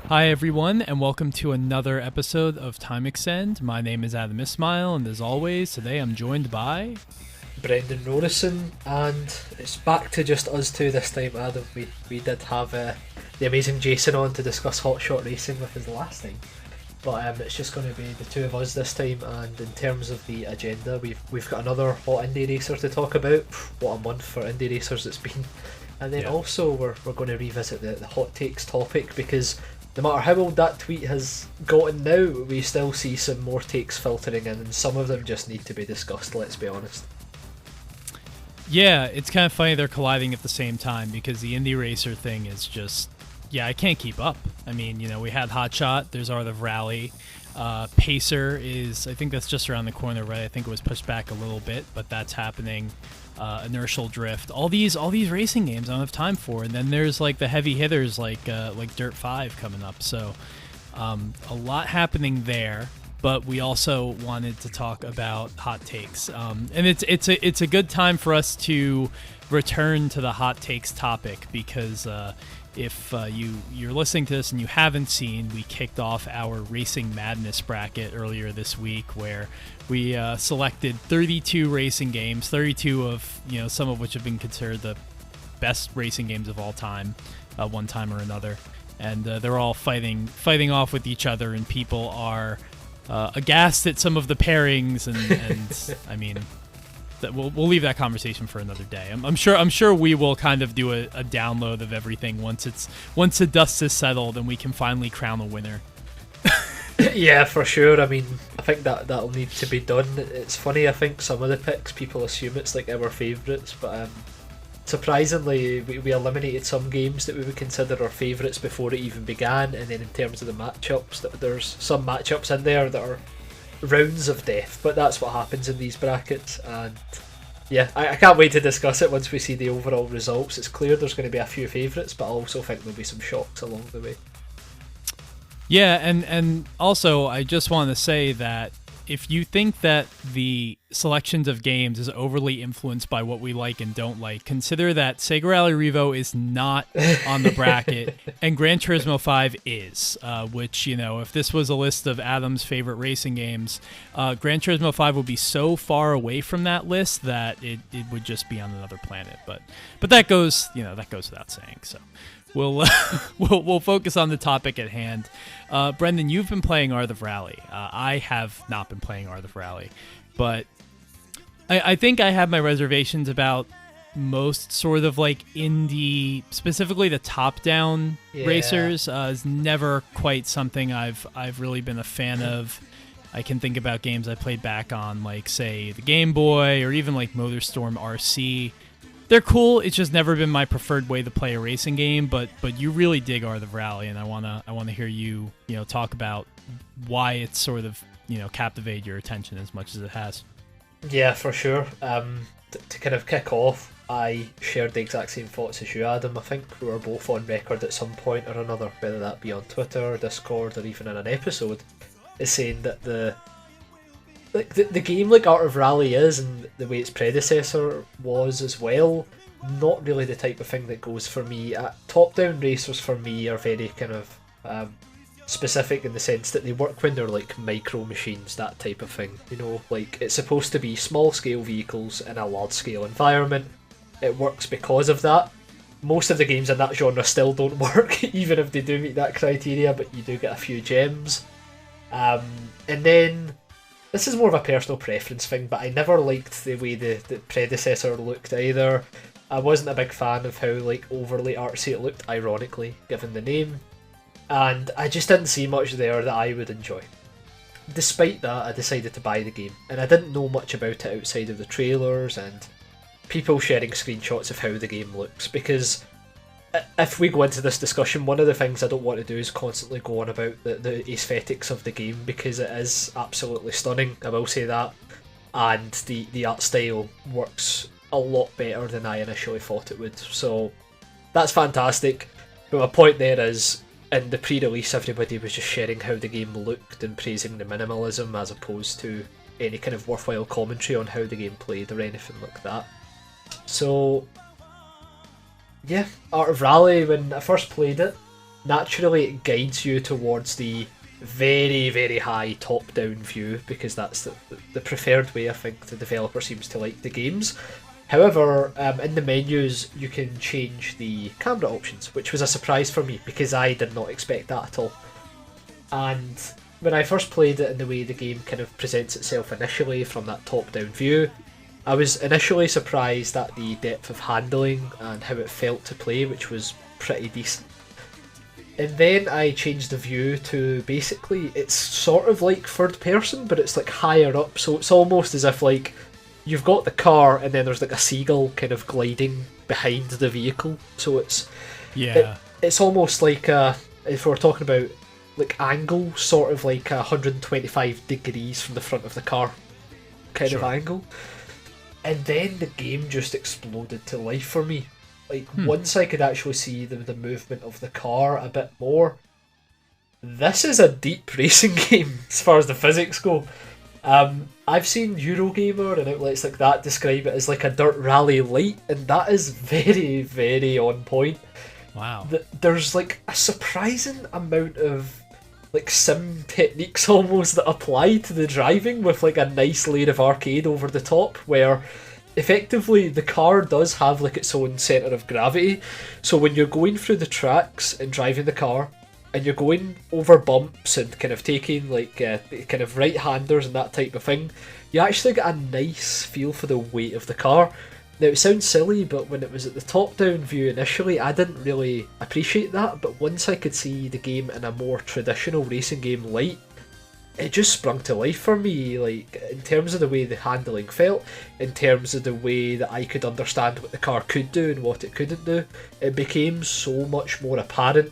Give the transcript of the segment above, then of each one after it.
Hi, everyone, and welcome to another episode of Time Extend. My name is Adam Ismail, and as always, today I'm joined by Brendan Rorison, and it's back to just us two this time, Adam. We did have the amazing Jason on to discuss Hot Shot Racing with us last time, but it's just going to be the two of us this time. And in terms of the agenda, we've got another hot indie racer to talk about. What a month for indie racers it's been! And then also we're going to revisit the hot takes topic, because no matter how old that tweet has gotten now, we still see some more takes filtering in, and some of them just need to be discussed, let's be honest. Yeah, it's kind of funny they're colliding at the same time because the Indie Racer thing is just, I can't keep up. I mean, we had Hot Shot, there's Art of Rally. Pacer is, I think that's just around the corner, right? I think it was pushed back a little bit, but that's happening. Inertial Drift, all these racing games I don't have time for, and then there's like the heavy hitters like Dirt 5 coming up. So a lot happening there. But we also wanted to talk about hot takes, and it's a good time for us to return to the hot takes topic, because if you're listening to this and you haven't seen, we kicked off our Racing Madness bracket earlier this week, where we selected 32 racing games, 32 of some of which have been considered the best racing games of all time, one time or another, and they're all fighting off with each other, and people are aghast at some of the pairings, and I mean, we'll leave that conversation for another day. I'm sure we will kind of do a download of everything once the dust is settled and we can finally crown a winner. Yeah, for sure. I mean, I think that'll need to be done. It's funny, I think some of the picks, people assume it's like our favourites, but surprisingly we eliminated some games that we would consider our favourites before it even began. And then in terms of the matchups, there's some matchups in there that are rounds of death, but that's what happens in these brackets. And yeah, I can't wait to discuss it once we see the overall results. It's clear there's going to be a few favourites, but I also think there'll be some shocks along the way. Yeah, and also I just want to say that if you think that the selections of games is overly influenced by what we like and don't like, consider that Sega Rally Revo is not on the bracket, and Gran Turismo 5 is, which, if this was a list of Adam's favorite racing games, Gran Turismo 5 would be so far away from that list that it would just be on another planet. But that goes without saying, so we'll focus on the topic at hand. Brendan, you've been playing Art of Rally. I have not been playing Art of Rally, but I think I have my reservations about most sort of like indie, specifically the top-down racers. Is never quite something I've really been a fan of. I can think about games I played back on, like, say, the Game Boy, or even like MotorStorm RC. They're cool. It's just never been my preferred way to play a racing game. But you really dig Art of Rally, and I wanna hear you talk about why it's sort of captivated your attention as much as it has. Yeah, for sure. To kind of kick off, I shared the exact same thoughts as you, Adam. I think we were both on record at some point or another, whether that be on Twitter, Discord, or even in an episode, is saying that the game, like Art of Rally is, and the way its predecessor was as well, not really the type of thing that goes for me. Top-down racers for me are very kind of specific in the sense that they work when they're like micro machines, that type of thing. Like, it's supposed to be small-scale vehicles in a large-scale environment. It works because of that. Most of the games in that genre still don't work, even if they do meet that criteria, but you do get a few gems. And then this is more of a personal preference thing, but I never liked the way the predecessor looked either. I wasn't a big fan of how like overly artsy it looked, ironically, given the name. And I just didn't see much there that I would enjoy. Despite that, I decided to buy the game, and I didn't know much about it outside of the trailers and people sharing screenshots of how the game looks, because if we go into this discussion, one of the things I don't want to do is constantly go on about the aesthetics of the game, because it is absolutely stunning, I will say that, and the art style works a lot better than I initially thought it would, so that's fantastic. But my point there is, in the pre-release, everybody was just sharing how the game looked and praising the minimalism, as opposed to any kind of worthwhile commentary on how the game played or anything like that. So yeah, Art of Rally, when I first played it, naturally it guides you towards the very, very high top-down view, because that's the preferred way I think the developer seems to like the games. However, in the menus you can change the camera options, which was a surprise for me because I did not expect that at all. And when I first played it, in the way the game kind of presents itself initially from that top-down view, I was initially surprised at the depth of handling and how it felt to play, which was pretty decent. And then I changed the view to basically, it's sort of like third person, but it's like higher up, so it's almost as if like you've got the car and then there's like a seagull kind of gliding behind the vehicle. So it's almost like if we're talking about like angle, sort of like 125 degrees from the front of the car kind of angle. And then the game just exploded to life for me. Like, once I could actually see the movement of the car a bit more, this is a deep racing game as far as the physics go. I've seen Eurogamer and outlets like that describe it as like a dirt rally light, and that is very, very on point. Wow. There's like a surprising amount of like sim techniques almost that apply to the driving, with like a nice layer of arcade over the top, where effectively the car does have like its own centre of gravity. So when you're going through the tracks and driving the car, and you're going over bumps and kind of taking like kind of right-handers and that type of thing, you actually get a nice feel for the weight of the car. Now, it sounds silly, but when it was at the top-down view initially, I didn't really appreciate that, but once I could see the game in a more traditional racing game light, it just sprung to life for me, like, in terms of the way the handling felt, in terms of the way that I could understand what the car could do and what it couldn't do. It became so much more apparent,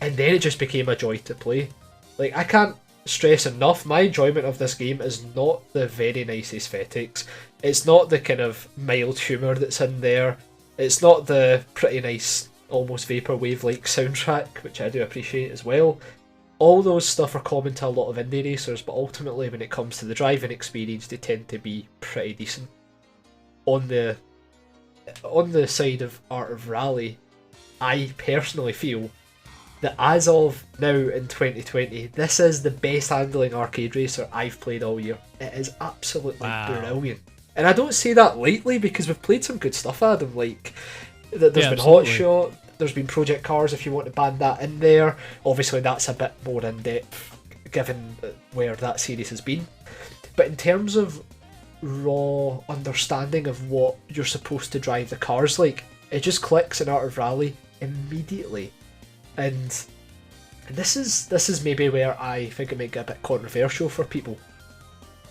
and then it just became a joy to play. Like, I can't stress enough, my enjoyment of this game is not the very nice aesthetics, it's not the kind of mild humour that's in there, it's not the pretty nice, almost vaporwave-like soundtrack, which I do appreciate as well. All those stuff are common to a lot of indie racers, but ultimately when it comes to the driving experience, they tend to be pretty decent. On the side of Art of Rally, I personally feel that as of now in 2020, this is the best handling arcade racer I've played all year. It is absolutely brilliant. And I don't say that lightly, because we've played some good stuff, Adam, like there's been Hotshot, there's been Project Cars if you want to band that in there. Obviously that's a bit more in-depth given where that series has been. But in terms of raw understanding of what you're supposed to drive the cars like, it just clicks in Art of Rally immediately. And this is maybe where I think it might get a bit controversial for people.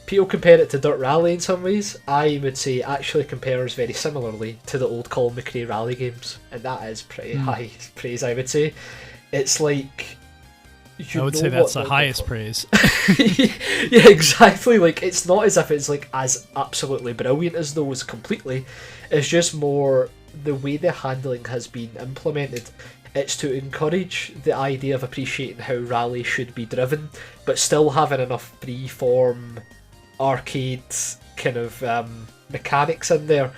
People compare it to Dirt Rally in some ways. I would say it actually compares very similarly to the old Colin McRae rally games, and that is pretty high praise, I would say. It's like... I would say that's the highest praise. Yeah, exactly. Like, it's not as if it's like as absolutely brilliant as those completely. It's just more the way the handling has been implemented. It's to encourage the idea of appreciating how rally should be driven, but still having enough free-form arcade kind of mechanics in there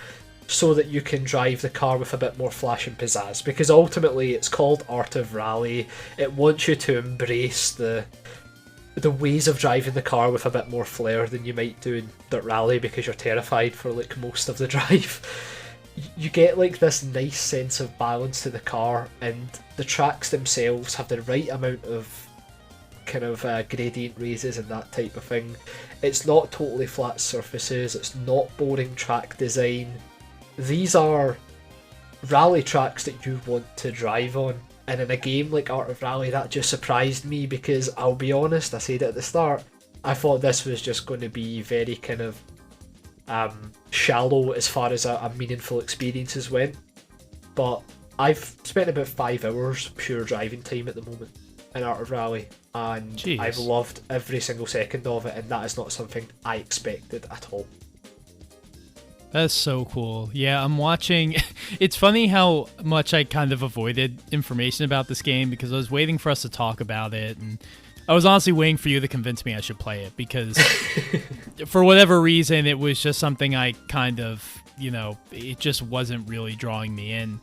so that you can drive the car with a bit more flash and pizzazz, because ultimately it's called Art of Rally. It wants you to embrace the ways of driving the car with a bit more flair than you might do in Dirt Rally, because you're terrified for like most of the drive. You get like this nice sense of balance to the car, and the tracks themselves have the right amount of kind of gradient raises and that type of thing. It's not totally flat surfaces, it's not boring track design. These are rally tracks that you want to drive on, and in a game like Art of Rally that just surprised me, because I'll be honest, I said it at the start, I thought this was just going to be very kind of shallow as far as a meaningful experiences went, but I've spent about 5 hours pure driving time at the moment in Art of Rally, and Jeez. I've loved every single second of it, and that is not something I expected at all. That's so cool. Yeah, I'm watching. It's funny how much I kind of avoided information about this game, because I was waiting for us to talk about it, and I was honestly waiting for you to convince me I should play it, because for whatever reason, it was just something I kind of, it just wasn't really drawing me in.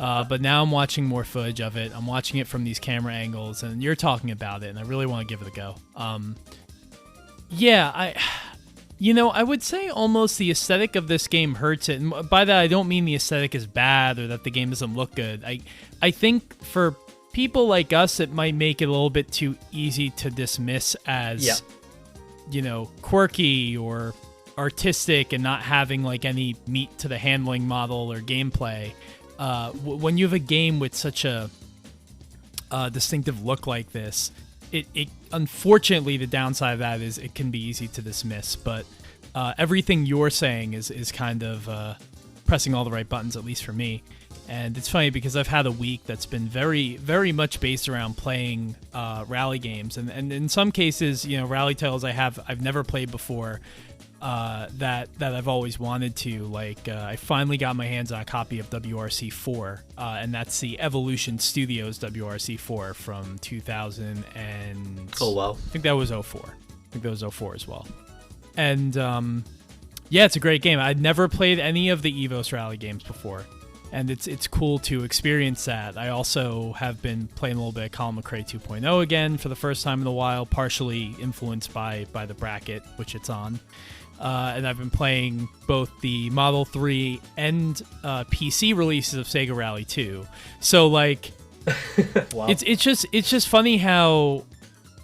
But now I'm watching more footage of it. I'm watching it from these camera angles, and you're talking about it, and I really want to give it a go. I would say almost the aesthetic of this game hurts it. And by that, I don't mean the aesthetic is bad or that the game doesn't look good. I think for people like us, it might make it a little bit too easy to dismiss as, quirky or artistic and not having like any meat to the handling model or gameplay. When you have a game with such a distinctive look like this, it unfortunately, the downside of that is it can be easy to dismiss, but everything you're saying is kind of pressing all the right buttons, at least for me. And it's funny because I've had a week that's been very, very much based around playing rally games, and in some cases, rally titles I've never played before. That I've always wanted to. Like, I finally got my hands on a copy of WRC4, and that's the Evolution Studios WRC4 from 2000 and... Oh, wow. I think that was 04. I think that was 04 as well. And, it's a great game. I'd never played any of the EVOS rally games before, and it's cool to experience that. I also have been playing a little bit of Colin McRae 2.0 again for the first time in a while, partially influenced by the bracket, which it's on. And I've been playing both the Model 3 and PC releases of Sega Rally 2. So like, wow. It's just funny how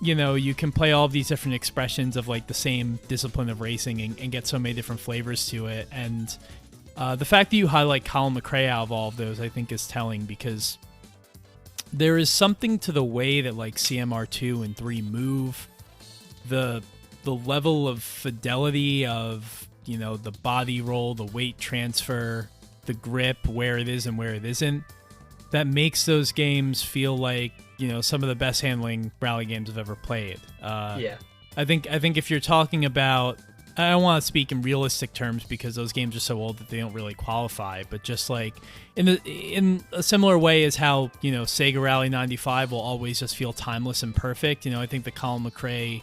you can play all of these different expressions of like the same discipline of racing and get so many different flavors to it. And the fact that you highlight Colin McRae out of all of those, I think, is telling, because there is something to the way that like CMR2 and 3 move, the level of fidelity of, the body roll, the weight transfer, the grip, where it is and where it isn't, that makes those games feel like, some of the best handling rally games I've ever played. I think if you're talking about, I don't want to speak in realistic terms because those games are so old that they don't really qualify, but just like in a similar way as how, Sega Rally 95 will always just feel timeless and perfect. I think the Colin McRae,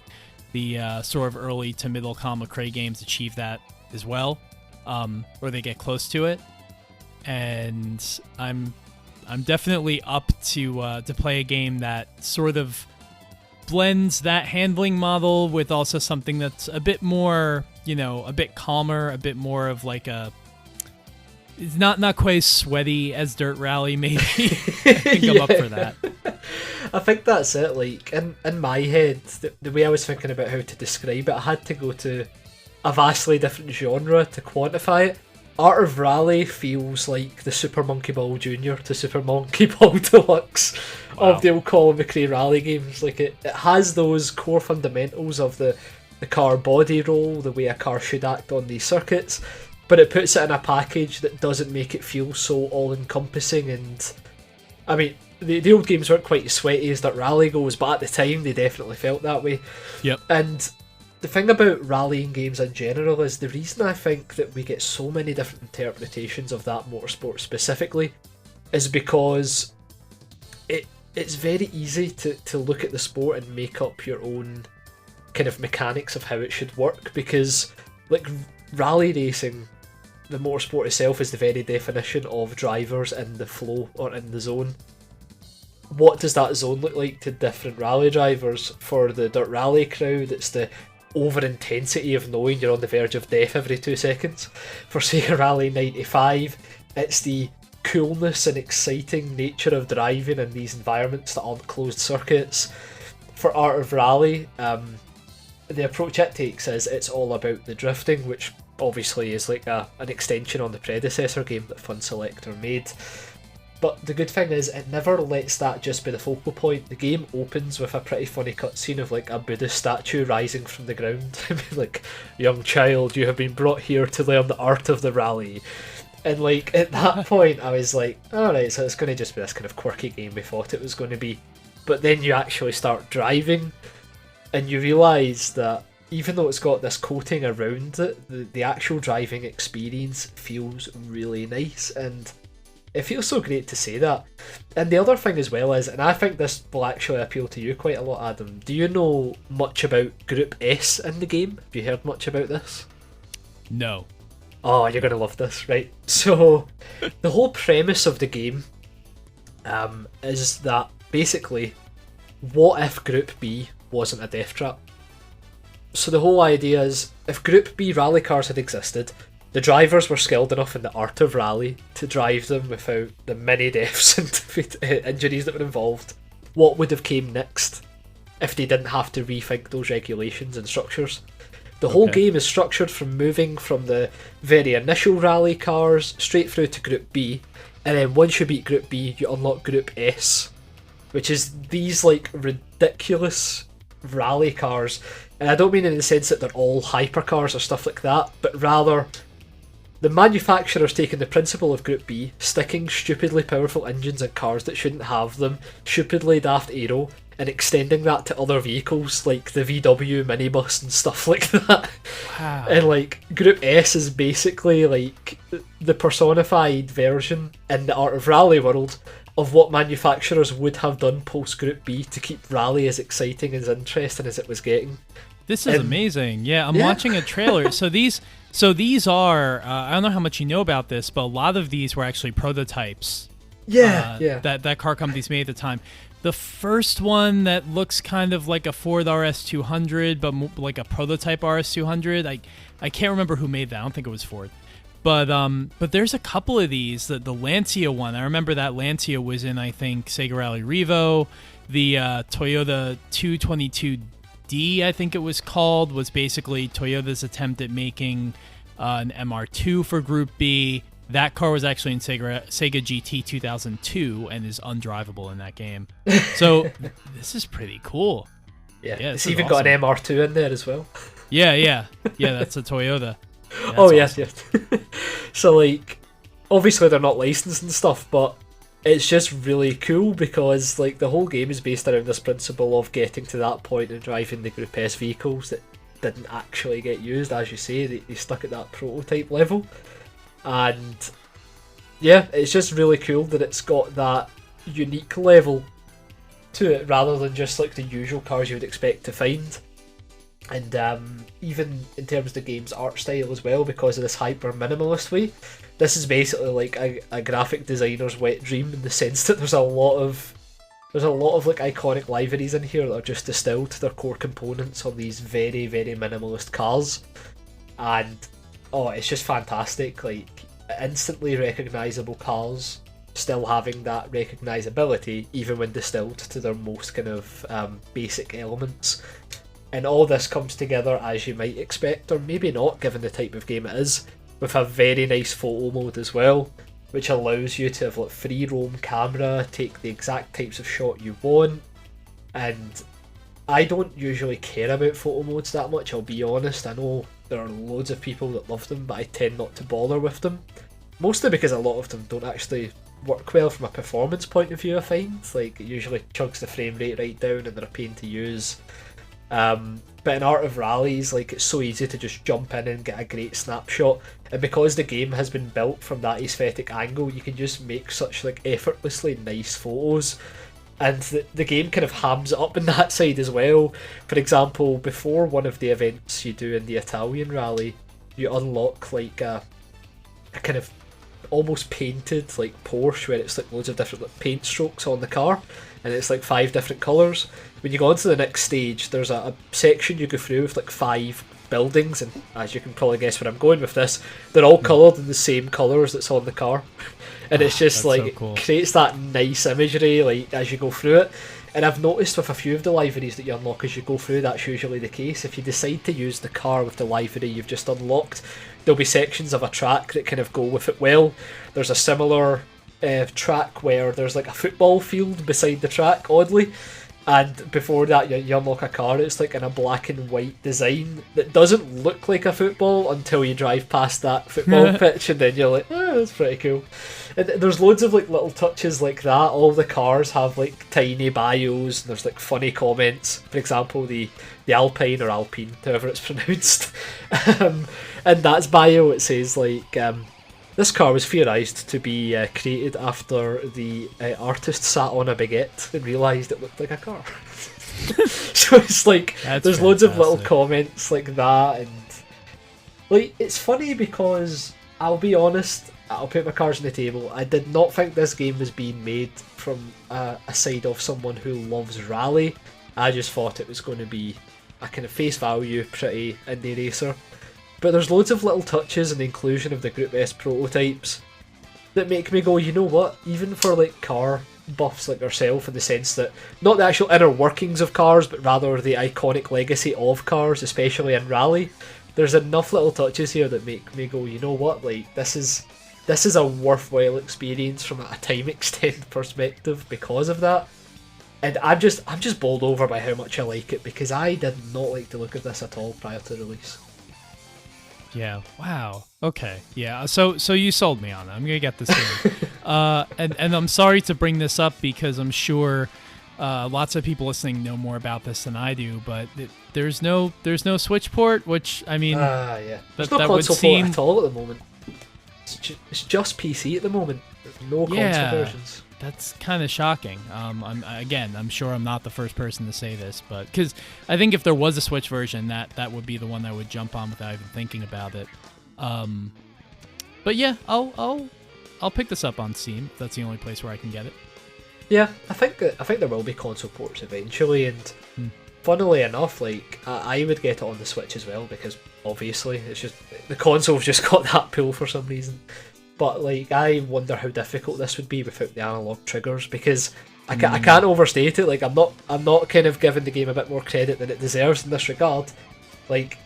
the sort of early to middle Colin McRae games achieve that as well, or they get close to it. And I'm definitely up to play a game that sort of blends that handling model with also something that's a bit more, a bit calmer, a bit more of like it's not quite as sweaty as Dirt Rally, maybe. I think I'm up for that. I think that's it. Like, in my head, the way I was thinking about how to describe it, I had to go to a vastly different genre to quantify it. Art of Rally feels like the Super Monkey Ball Jr. to Super Monkey Ball Deluxe of the old Colin McRae rally games. Like, it has those core fundamentals of the car body roll, the way a car should act on these circuits, but it puts it in a package that doesn't make it feel so all-encompassing. And I mean, the old games weren't quite as sweaty as that Rally goes, but at the time they definitely felt that way. Yep. And the thing about rallying games in general is the reason I think that we get so many different interpretations of that motorsport specifically is because it's very easy to look at the sport and make up your own kind of mechanics of how it should work, because like rally racing, the motorsport itself is the very definition of drivers in the flow or in the zone. What does that zone look like to different rally drivers? For the Dirt Rally crowd, it's the over-intensity of knowing you're on the verge of death every 2 seconds. For Sega Rally 95, it's the coolness and exciting nature of driving in these environments that aren't closed circuits. For Art of Rally, the approach it takes is it's all about the drifting, which obviously is like an extension on the predecessor game that Fun Selector made. But the good thing is it never lets that just be the focal point. The game opens with a pretty funny cutscene of like a Buddhist statue rising from the ground. I mean, like, young child, you have been brought here to learn the art of the rally. And like at that point I was like, alright, so it's going to just be this kind of quirky game we thought it was going to be. But then you actually start driving and you realise that even though it's got this coating around it, the actual driving experience feels really nice, and it feels so great to say that. And the other thing as well is, and I think this will actually appeal to you quite a lot, Adam, do you know much about Group S in the game? Have you heard much about this? No. Oh, you're going to love this, right? So, the whole premise of the game is that basically, what if Group B wasn't a death trap? So the whole idea is, if Group B rally cars had existed, the drivers were skilled enough in the art of rally to drive them without the many deaths and injuries that were involved. What would have came next if they didn't have to rethink those regulations and structures? The whole game is structured from moving from the very initial rally cars straight through to Group B, and then once you beat Group B, you unlock Group S, which is these like ridiculous rally cars. And I don't mean in the sense that they're all hypercars or stuff like that, but rather the manufacturer's taking the principle of Group B, sticking stupidly powerful engines in cars that shouldn't have them, stupidly daft aero, and extending that to other vehicles like the VW minibus and stuff like that. Wow. And like Group S is basically like the personified version in the Art of Rally world of what manufacturers would have done post Group B to keep Rally as exciting and as interesting as it was getting. This is amazing. Yeah, I'm watching a trailer. So these are I don't know how much you know about this, but a lot of these were actually prototypes. That car companies made at the time. The first one that looks kind of like a Ford RS200, but like a prototype RS200. I can't remember who made that. I don't think it was Ford. But there's a couple of these. The Lancia one, I remember that Lancia was in, I think, Sega Rally Revo. The Toyota 222D, I think it was called, was basically Toyota's attempt at making an MR2 for Group B. That car was actually in Sega GT 2002 and is undrivable in that game. So this is pretty cool. Yeah, it's even got an MR2 in there as well. Yeah, that's a Toyota. That's awesome. Yes. So like, obviously they're not licensed and stuff, but it's just really cool because like the whole game is based around this principle of getting to that point and driving the Group S vehicles that didn't actually get used. As you say, they stuck at that prototype level. And yeah, it's just really cool that it's got that unique level to it rather than just like the usual cars you would expect to find. And even in terms of the game's art style as well, because of this hyper minimalist way, this is basically like a graphic designer's wet dream in the sense that there's a lot of like iconic liveries in here that are just distilled to their core components on these very, very minimalist cars. And it's just fantastic, like instantly recognisable cars still having that recognisability even when distilled to their most kind of basic elements. And all this comes together as you might expect, or maybe not given the type of game it is, with a very nice photo mode as well, which allows you to have like free roam camera, take the exact types of shot you want. And I don't usually care about photo modes that much, I'll be honest. I know there are loads of people that love them, but I tend not to bother with them. Mostly because a lot of them don't actually work well from a performance point of view, I find. Like, it usually chugs the frame rate right down and they're a pain to use. But in Art of Rallies, like, it's so easy to just jump in and get a great snapshot. And because the game has been built from that aesthetic angle, you can just make such like effortlessly nice photos. And the game kind of hams it up in that side as well. For example, before one of the events you do in the Italian rally, you unlock like a kind of almost painted like Porsche where it's like loads of different like paint strokes on the car, and it's like 5 different colours. When you go on to the next stage, there's a section you go through with like 5 buildings, and as you can probably guess where I'm going with this, they're all coloured in the same colours that's on the car. And it's just like, so cool. It creates that nice imagery like as you go through it. And I've noticed with a few of the liveries that you unlock as you go through, that's usually the case. If you decide to use the car with the livery you've just unlocked, there'll be sections of a track that kind of go with it well. There's a similar track where there's like a football field beside the track, oddly. And before that, you unlock a car, it's like in a black and white design that doesn't look like a football until you drive past that football pitch, and then you're like, oh, that's pretty cool. And there's loads of like little touches like that. All the cars have like tiny bios, and there's like funny comments. For example, the Alpine or Alpine, however it's pronounced, and that's bio. It says like, this car was theorised to be created after the artist sat on a baguette and realised it looked like a car. So it's like, that's there's fantastic. Loads of little comments like that, and like it's funny because I'll be honest, I'll put my cards on the table. I did not think this game was being made from a side of someone who loves rally. I just thought it was going to be a kind of face value, pretty indie racer. But there's loads of little touches and the inclusion of the Group S prototypes that make me go, you know what, even for like car buffs like yourself, in the sense that not the actual inner workings of cars, but rather the iconic legacy of cars, especially in rally, there's enough little touches here that make me go, you know what, like this is a worthwhile experience from a time extend perspective because of that. And I'm just bowled over by how much I like it, because I did not like the look of this at all prior to release. Yeah. Wow. Okay. Yeah. So you sold me on it. I'm gonna get this game. And I'm sorry to bring this up because I'm sure lots of people listening know more about this than I do. But there's no Switch port, which I mean, yeah. There's no that console would seem... port at all at the moment. It's just PC at the moment. There's no console versions. That's kind of shocking. I'm sure I'm not the first person to say this, but because I think if there was a Switch version, that would be the one I would jump on without even thinking about it. But yeah, I'll pick this up on Steam. If that's the only place where I can get it. Yeah, I think there will be console ports eventually, and funnily enough, like I would get it on the Switch as well, because obviously it's just the console's just got that pull for some reason. But like, I wonder how difficult this would be without the analog triggers, because I can't overstate it. Like, I'm not kind of giving the game a bit more credit than it deserves in this regard. Like,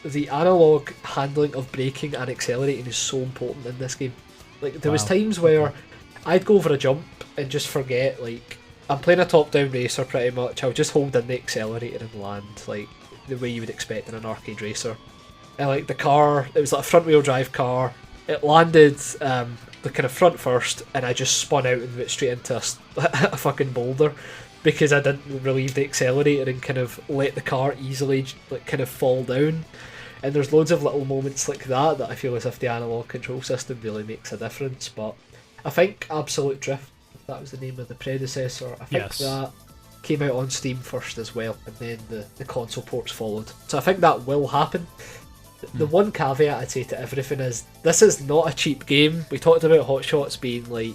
the analog handling of braking and accelerating is so important in this game. Like, there was times where I'd go over a jump and just forget. Like, I'm playing a top-down racer pretty much. I'll just hold in the accelerator and land, like the way you would expect in an arcade racer. And like the car, it was like a front-wheel drive car. It landed the kind of front first, and I just spun out and went straight into a fucking boulder because I didn't relieve the accelerator and kind of let the car easily like kind of fall down. And there's loads of little moments like that I feel as if the analog control system really makes a difference. But I think Absolute Drift, if that was the name of the predecessor, I think that came out on Steam first as well, and then the console ports followed. So I think that will happen. The one caveat I'd say to everything is this is not a cheap game. We talked about Hot Shots being like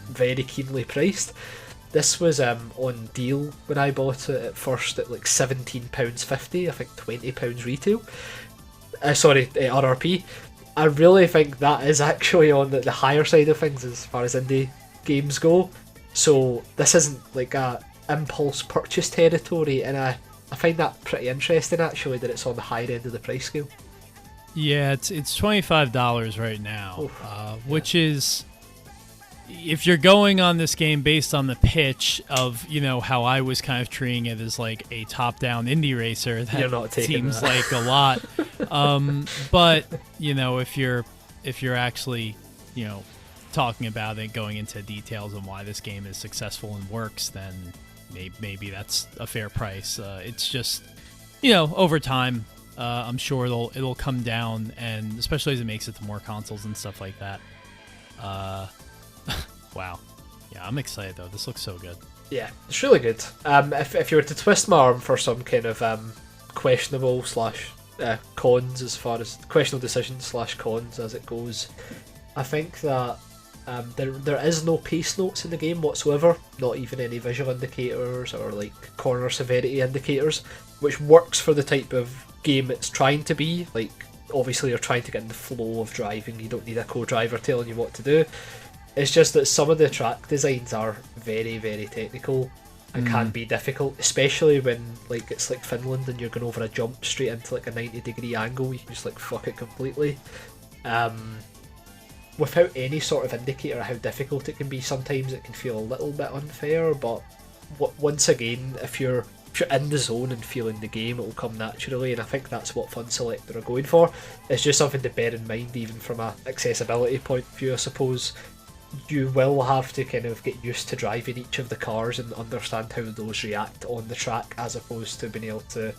very keenly priced. This was on deal when I bought it at first at like £17.50, I think £20 retail. RRP. I really think that is actually on the higher side of things as far as indie games go. So this isn't like a impulse purchase territory, and I find that pretty interesting actually, that it's on the higher end of the price scale. Yeah, it's $25 right now, which is, if you're going on this game based on the pitch of, you know, how I was kind of treating it as like a top-down indie racer, that seems like a lot. But you know, if you're actually, you know, talking about it, going into details on why this game is successful and works, then maybe that's a fair price. It's just, you know, over time. I'm sure it'll come down, and especially as it makes it to more consoles and stuff like that. Wow. Yeah, I'm excited though. This looks so good. Yeah, it's really good. If you were to twist my arm for some kind of questionable / cons, as far as questionable decisions / cons as it goes, I think that there is no pace notes in the game whatsoever, not even any visual indicators or like corner severity indicators, which works for the type of game it's trying to be. Like, obviously you're trying to get in the flow of driving, you don't need a co-driver telling you what to do. It's just that some of the track designs are very, very technical and can be difficult, especially when like it's like Finland and you're going over a jump straight into like a 90-degree angle. You can just like fuck it completely. Without any sort of indicator of how difficult it can be, sometimes it can feel a little bit unfair, but once again, if you're in the zone and feeling the game, it will come naturally, and I think that's what Fun Selector are going for. It's just something to bear in mind, even from an accessibility point of view, I suppose. You will have to kind of get used to driving each of the cars and understand how those react on the track, as opposed to being able to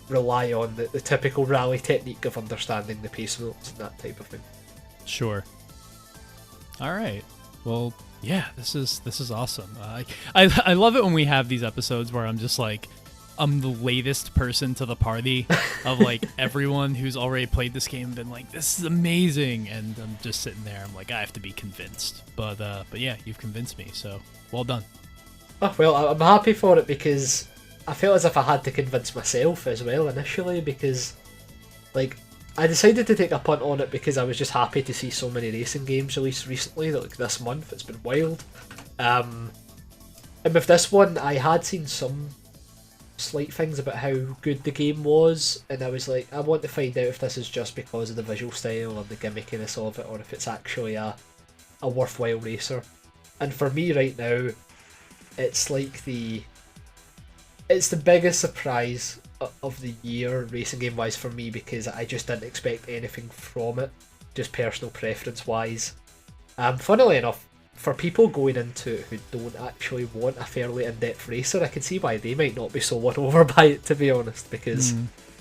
rely on the typical rally technique of understanding the pace notes and that type of thing. Sure. All right. Well, yeah, this is awesome. I love it when we have these episodes where I'm just like, I'm the latest person to the party of like everyone who's already played this game and been like, this is amazing, and I'm just sitting there. I'm like, I have to be convinced. But yeah, you've convinced me, so well done. Oh well, I'm happy for it because I felt as if I had to convince myself as well initially because, like, I decided to take a punt on it because I was just happy to see so many racing games released recently, like this month. It's been wild. And with this one, I had seen some slight things about how good the game was, and I was like, I want to find out if this is just because of the visual style and the gimmickiness of it, or if it's actually a worthwhile racer. And for me right now, it's like it's the biggest surprise of the year racing game wise for me because I just didn't expect anything from it, just personal preference wise. Funnily enough, for people going into it who don't actually want a fairly in-depth racer, I can see why they might not be so won over by it, to be honest, because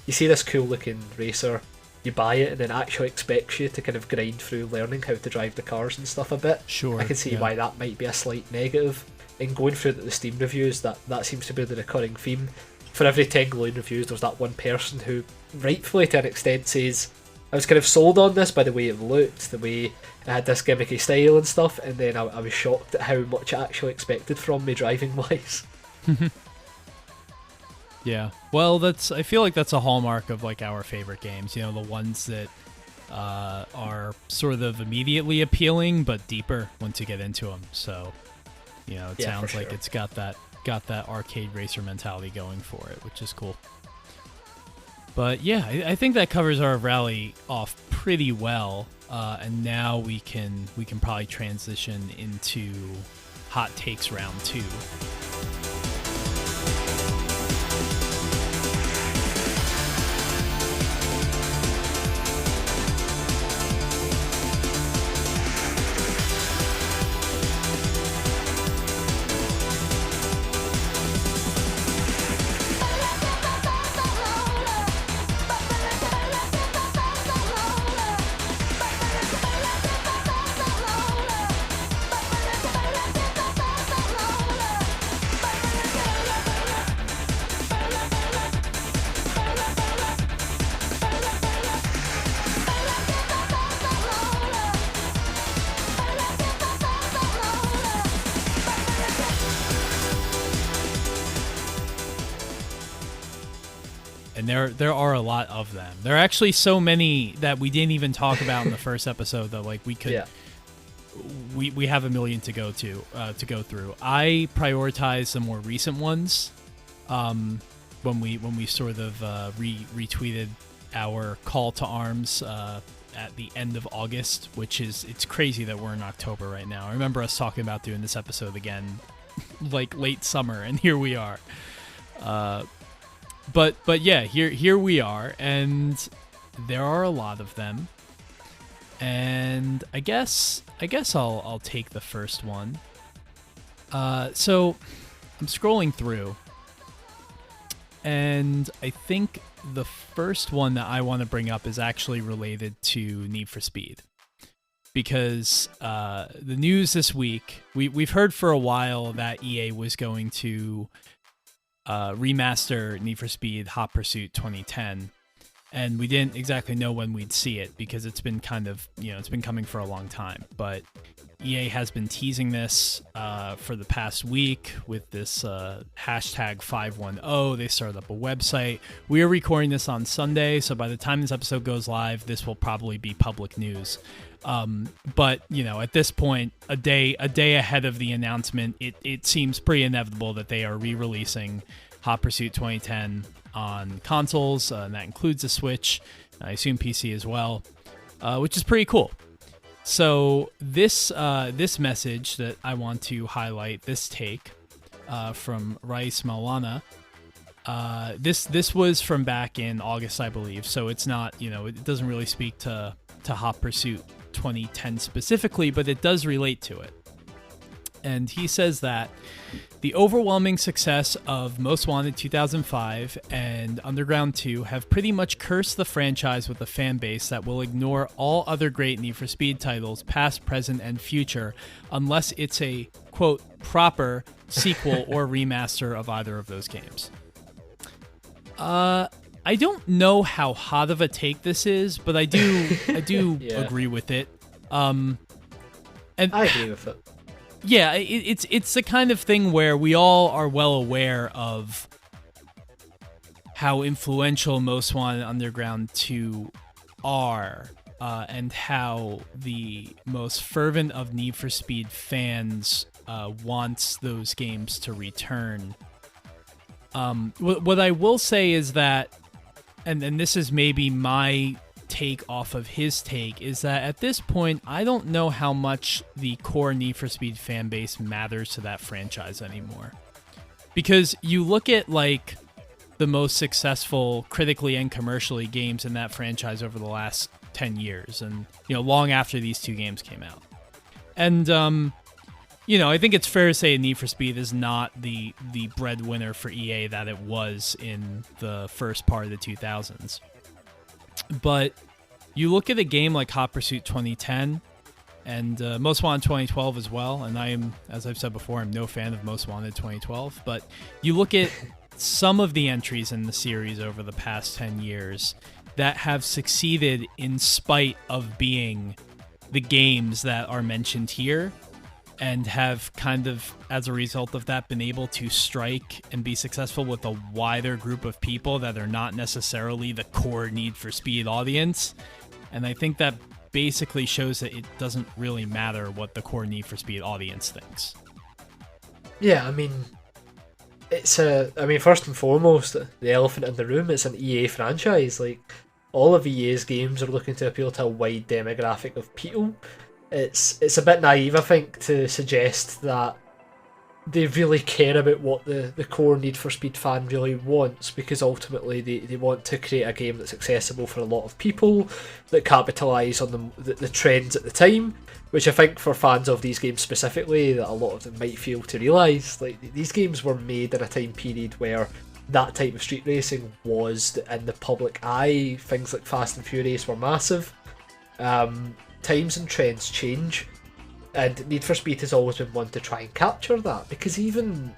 you see this cool looking racer, you buy it, and then it actually expects you to kind of grind through learning how to drive the cars and stuff a bit. Sure. I can see why that might be a slight negative. And going through the Steam reviews, that seems to be the recurring theme. For every 10 glowing reviews, there's that one person who, rightfully to an extent, says, I was kind of sold on this by the way it looked, the way it had this gimmicky style and stuff, and then I was shocked at how much it actually expected from me driving-wise. Yeah. Well, I feel like that's a hallmark of like our favorite games, you know, the ones that are sort of immediately appealing but deeper once you get into them. So, you know, it sounds like it's got that arcade racer mentality going for it, which is cool. But yeah, I think that covers our rally off pretty well, and now we can probably transition into hot takes round 2. And there are a lot of them. There are actually so many that we didn't even talk about in the first episode that like we could we have a million to go through. I prioritize the more recent ones when we sort of retweeted our call to arms at the end of August, which is, it's crazy that we're in October right now. I remember us talking about doing this episode again like late summer, and here we are. But yeah, here we are, and there are a lot of them. And I guess I'll take the first one. So I'm scrolling through, and I think the first one that I want to bring up is actually related to Need for Speed. Because the news this week, we've heard for a while that EA was going to remaster Need for Speed Hot Pursuit 2010, and we didn't exactly know when we'd see it because it's been kind of, it's been coming for a long time. But EA has been teasing this for the past week with this hashtag 510. They started up a website. We are recording this on Sunday, so by the time this episode goes live, this will probably be public news. But at this point, a day ahead of the announcement, it seems pretty inevitable that they are re-releasing Hot Pursuit 2010 on consoles, and that includes the Switch, I assume PC as well, which is pretty cool. So this message that I want to highlight, this take from Rais Maulana, this was from back in August, I believe. So it's not, it doesn't really speak to Hot Pursuit 2010 specifically, but it does relate to it. And he says that the overwhelming success of Most Wanted 2005 and Underground 2 have pretty much cursed the franchise with a fan base that will ignore all other great Need for Speed titles, past, present, and future, unless it's a, quote, proper sequel or remaster of either of those games. I don't know how hot of a take this is, but I do Yeah. agree with it. And I agree with it. yeah, it's the kind of thing where we all are well aware of how influential Most Wanted Underground 2 are, and how the most fervent of Need for Speed fans wants those games to return. What I will say is that, and this is maybe my take off of his take, is that at this point, I don't know how much the core Need for Speed fan base matters to that franchise anymore. Because you look at, like, the most successful critically and commercially games in that franchise over the last 10 years, and, you know, long after these two games came out. And, you know, I think it's fair to say Need for Speed is not the breadwinner for EA that it was in the first part of the 2000s. But you look at a game like Hot Pursuit 2010 and Most Wanted 2012 as well, and I am, as I've said before, I'm no fan of Most Wanted 2012, but you look at some of the entries in the series over the past 10 years that have succeeded in spite of being the games that are mentioned here, and have kind of, as a result of that, been able to strike and be successful with a wider group of people that are not necessarily the core Need for Speed audience. And I think that basically shows that it doesn't really matter what the core Need for Speed audience thinks. Yeah, I mean, first and foremost, the elephant in the room, it's an EA franchise. Like, all of EA's games are looking to appeal to a wide demographic of people. It's a bit naive, I think, to suggest that they really care about what the core Need for Speed fan really wants, because ultimately they want to create a game that's accessible for a lot of people, that capitalise on the trends at the time, which I think for fans of these games specifically, that a lot of them might fail to realise. Like, these games were made in a time period where that type of street racing was in the public eye. Things like Fast and Furious were massive. Times and trends change, and Need for Speed has always been one to try and capture that, because even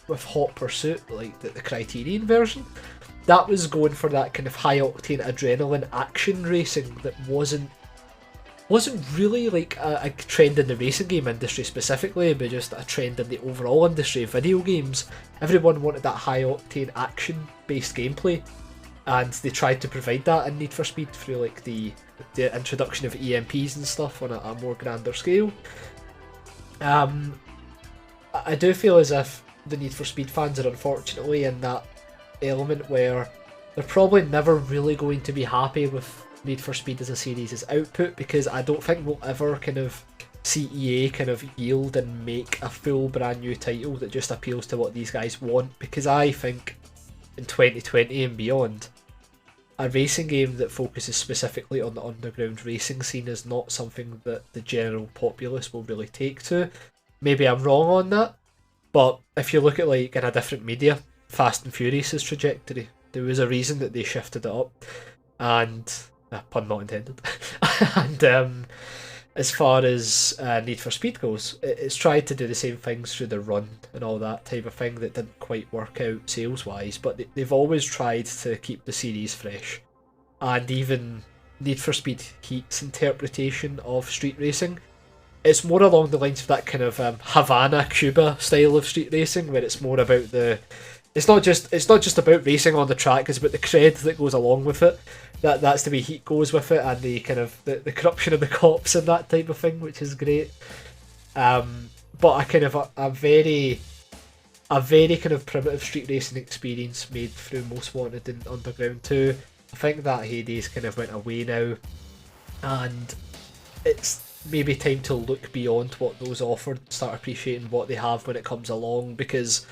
with Hot Pursuit, like the Criterion version, that was going for that kind of high octane adrenaline action racing that wasn't really like a trend in the racing game industry specifically, but just a trend in the overall industry of video games. Everyone wanted that high octane action based gameplay, and they tried to provide that in Need for Speed through like the introduction of EMPs and stuff on a more grander scale. I do feel as if the Need for Speed fans are unfortunately in that element where they're probably never really going to be happy with Need for Speed as a series' output, because I don't think we'll ever kind of see EA kind of yield and make a full brand new title that just appeals to what these guys want, because I think in 2020 and beyond, a racing game that focuses specifically on the underground racing scene is not something that the general populace will really take to. Maybe I'm wrong on that, but if you look at, like, in a different media, Fast and Furious' trajectory, there was a reason that they shifted it up, and pun not intended. And as far as Need for Speed goes, it's tried to do the same things through the run and all that type of thing that didn't quite work out sales-wise, but they've always tried to keep the series fresh. And even Need for Speed Heat's interpretation of street racing, it's more along the lines of that kind of Havana, Cuba style of street racing, where it's more about it's not just about racing on the track, it's about the cred that goes along with it. That's the way Heat goes with it, and the kind of the corruption of the cops and that type of thing, which is great. But a kind of a very kind of primitive street racing experience made through Most Wanted and Underground 2. I think that heydays kind of went away now, and it's maybe time to look beyond what those offered, start appreciating what they have when it comes along, because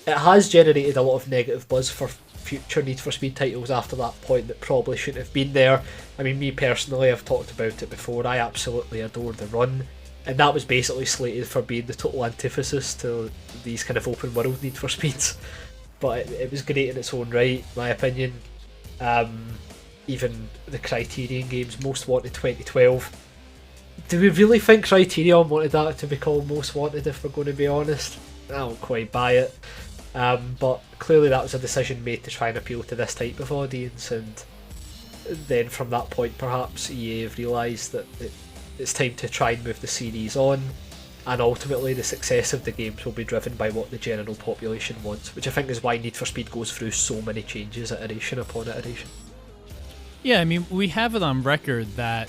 it has generated a lot of negative buzz for future Need for Speed titles after that point that probably shouldn't have been there. I mean, me personally, I've talked about it before, I absolutely adore the run, and that was basically slated for being the total antithesis to these kind of open world Need for Speeds, but it was great in its own right, in my opinion. Even the Criterion games, Most Wanted 2012, do we really think Criterion wanted that to be called Most Wanted, if we're going to be honest? I don't quite buy it. But clearly that was a decision made to try and appeal to this type of audience, and then from that point perhaps EA have realised that it's time to try and move the series on, and ultimately the success of the games will be driven by what the general population wants, which I think is why Need for Speed goes through so many changes iteration upon iteration. Yeah, I mean, we have it on record that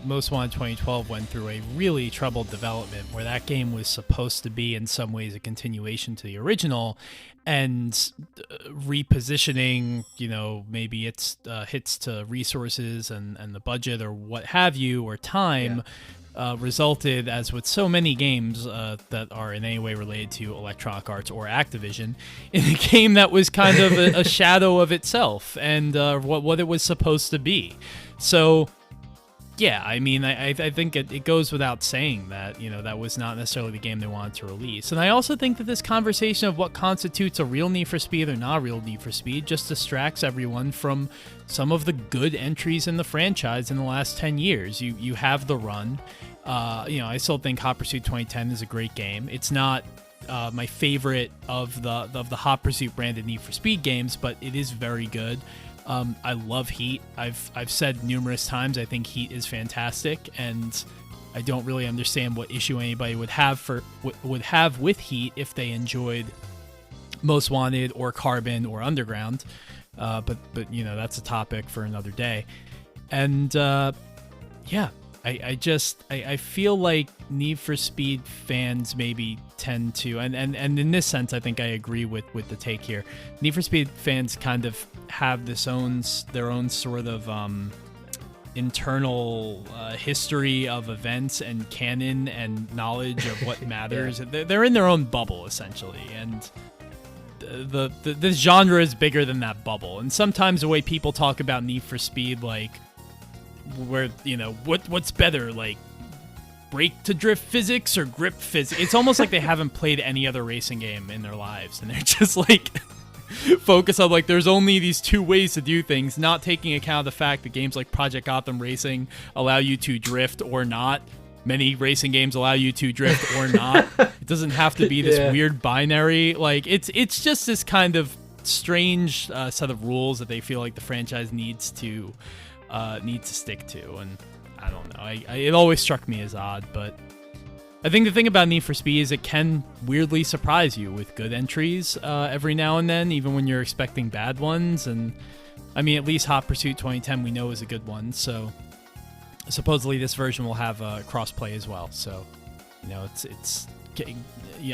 Most Wanted 2012 went through a really troubled development where that game was supposed to be in some ways a continuation to the original, and repositioning, maybe it's hits to resources and the budget or what have you, or time, resulted, as with so many games that are in any way related to Electronic Arts or Activision, in a game that was kind of a shadow of itself and what it was supposed to be. So, yeah, I mean, I think it goes without saying that, that was not necessarily the game they wanted to release. And I also think that this conversation of what constitutes a real Need for Speed or not real Need for Speed just distracts everyone from some of the good entries in the franchise in the last 10 years. You have The Run. I still think Hot Pursuit 2010 is a great game. It's not my favorite of the Hot Pursuit branded Need for Speed games, but it is very good. I love Heat. I've said numerous times I think Heat is fantastic, and I don't really understand what issue anybody would have with Heat if they enjoyed Most Wanted or Carbon or Underground. But that's a topic for another day. And I feel like Need for Speed fans maybe tend to, and in this sense, I think I agree with the take here. Need for Speed fans kind of have their own sort of internal history of events and canon and knowledge of what matters. They're in their own bubble, essentially, and this genre is bigger than that bubble. And sometimes the way people talk about Need for Speed, like, where what's better, like brake to drift physics or grip physics, it's almost like they haven't played any other racing game in their lives, and they're just like focus on like there's only these two ways to do things, not taking account of the fact that games like Project Gotham Racing allow you to drift or not. Many racing games allow you to drift or not. It doesn't have to be this weird binary. Like it's just this kind of strange set of rules that they feel like the franchise needs to stick to, and I don't know. It always struck me as odd, but I think the thing about Need for Speed is it can weirdly surprise you with good entries every now and then, even when you're expecting bad ones. And I mean, at least Hot Pursuit 2010 we know is a good one, so supposedly this version will have crossplay as well. So it's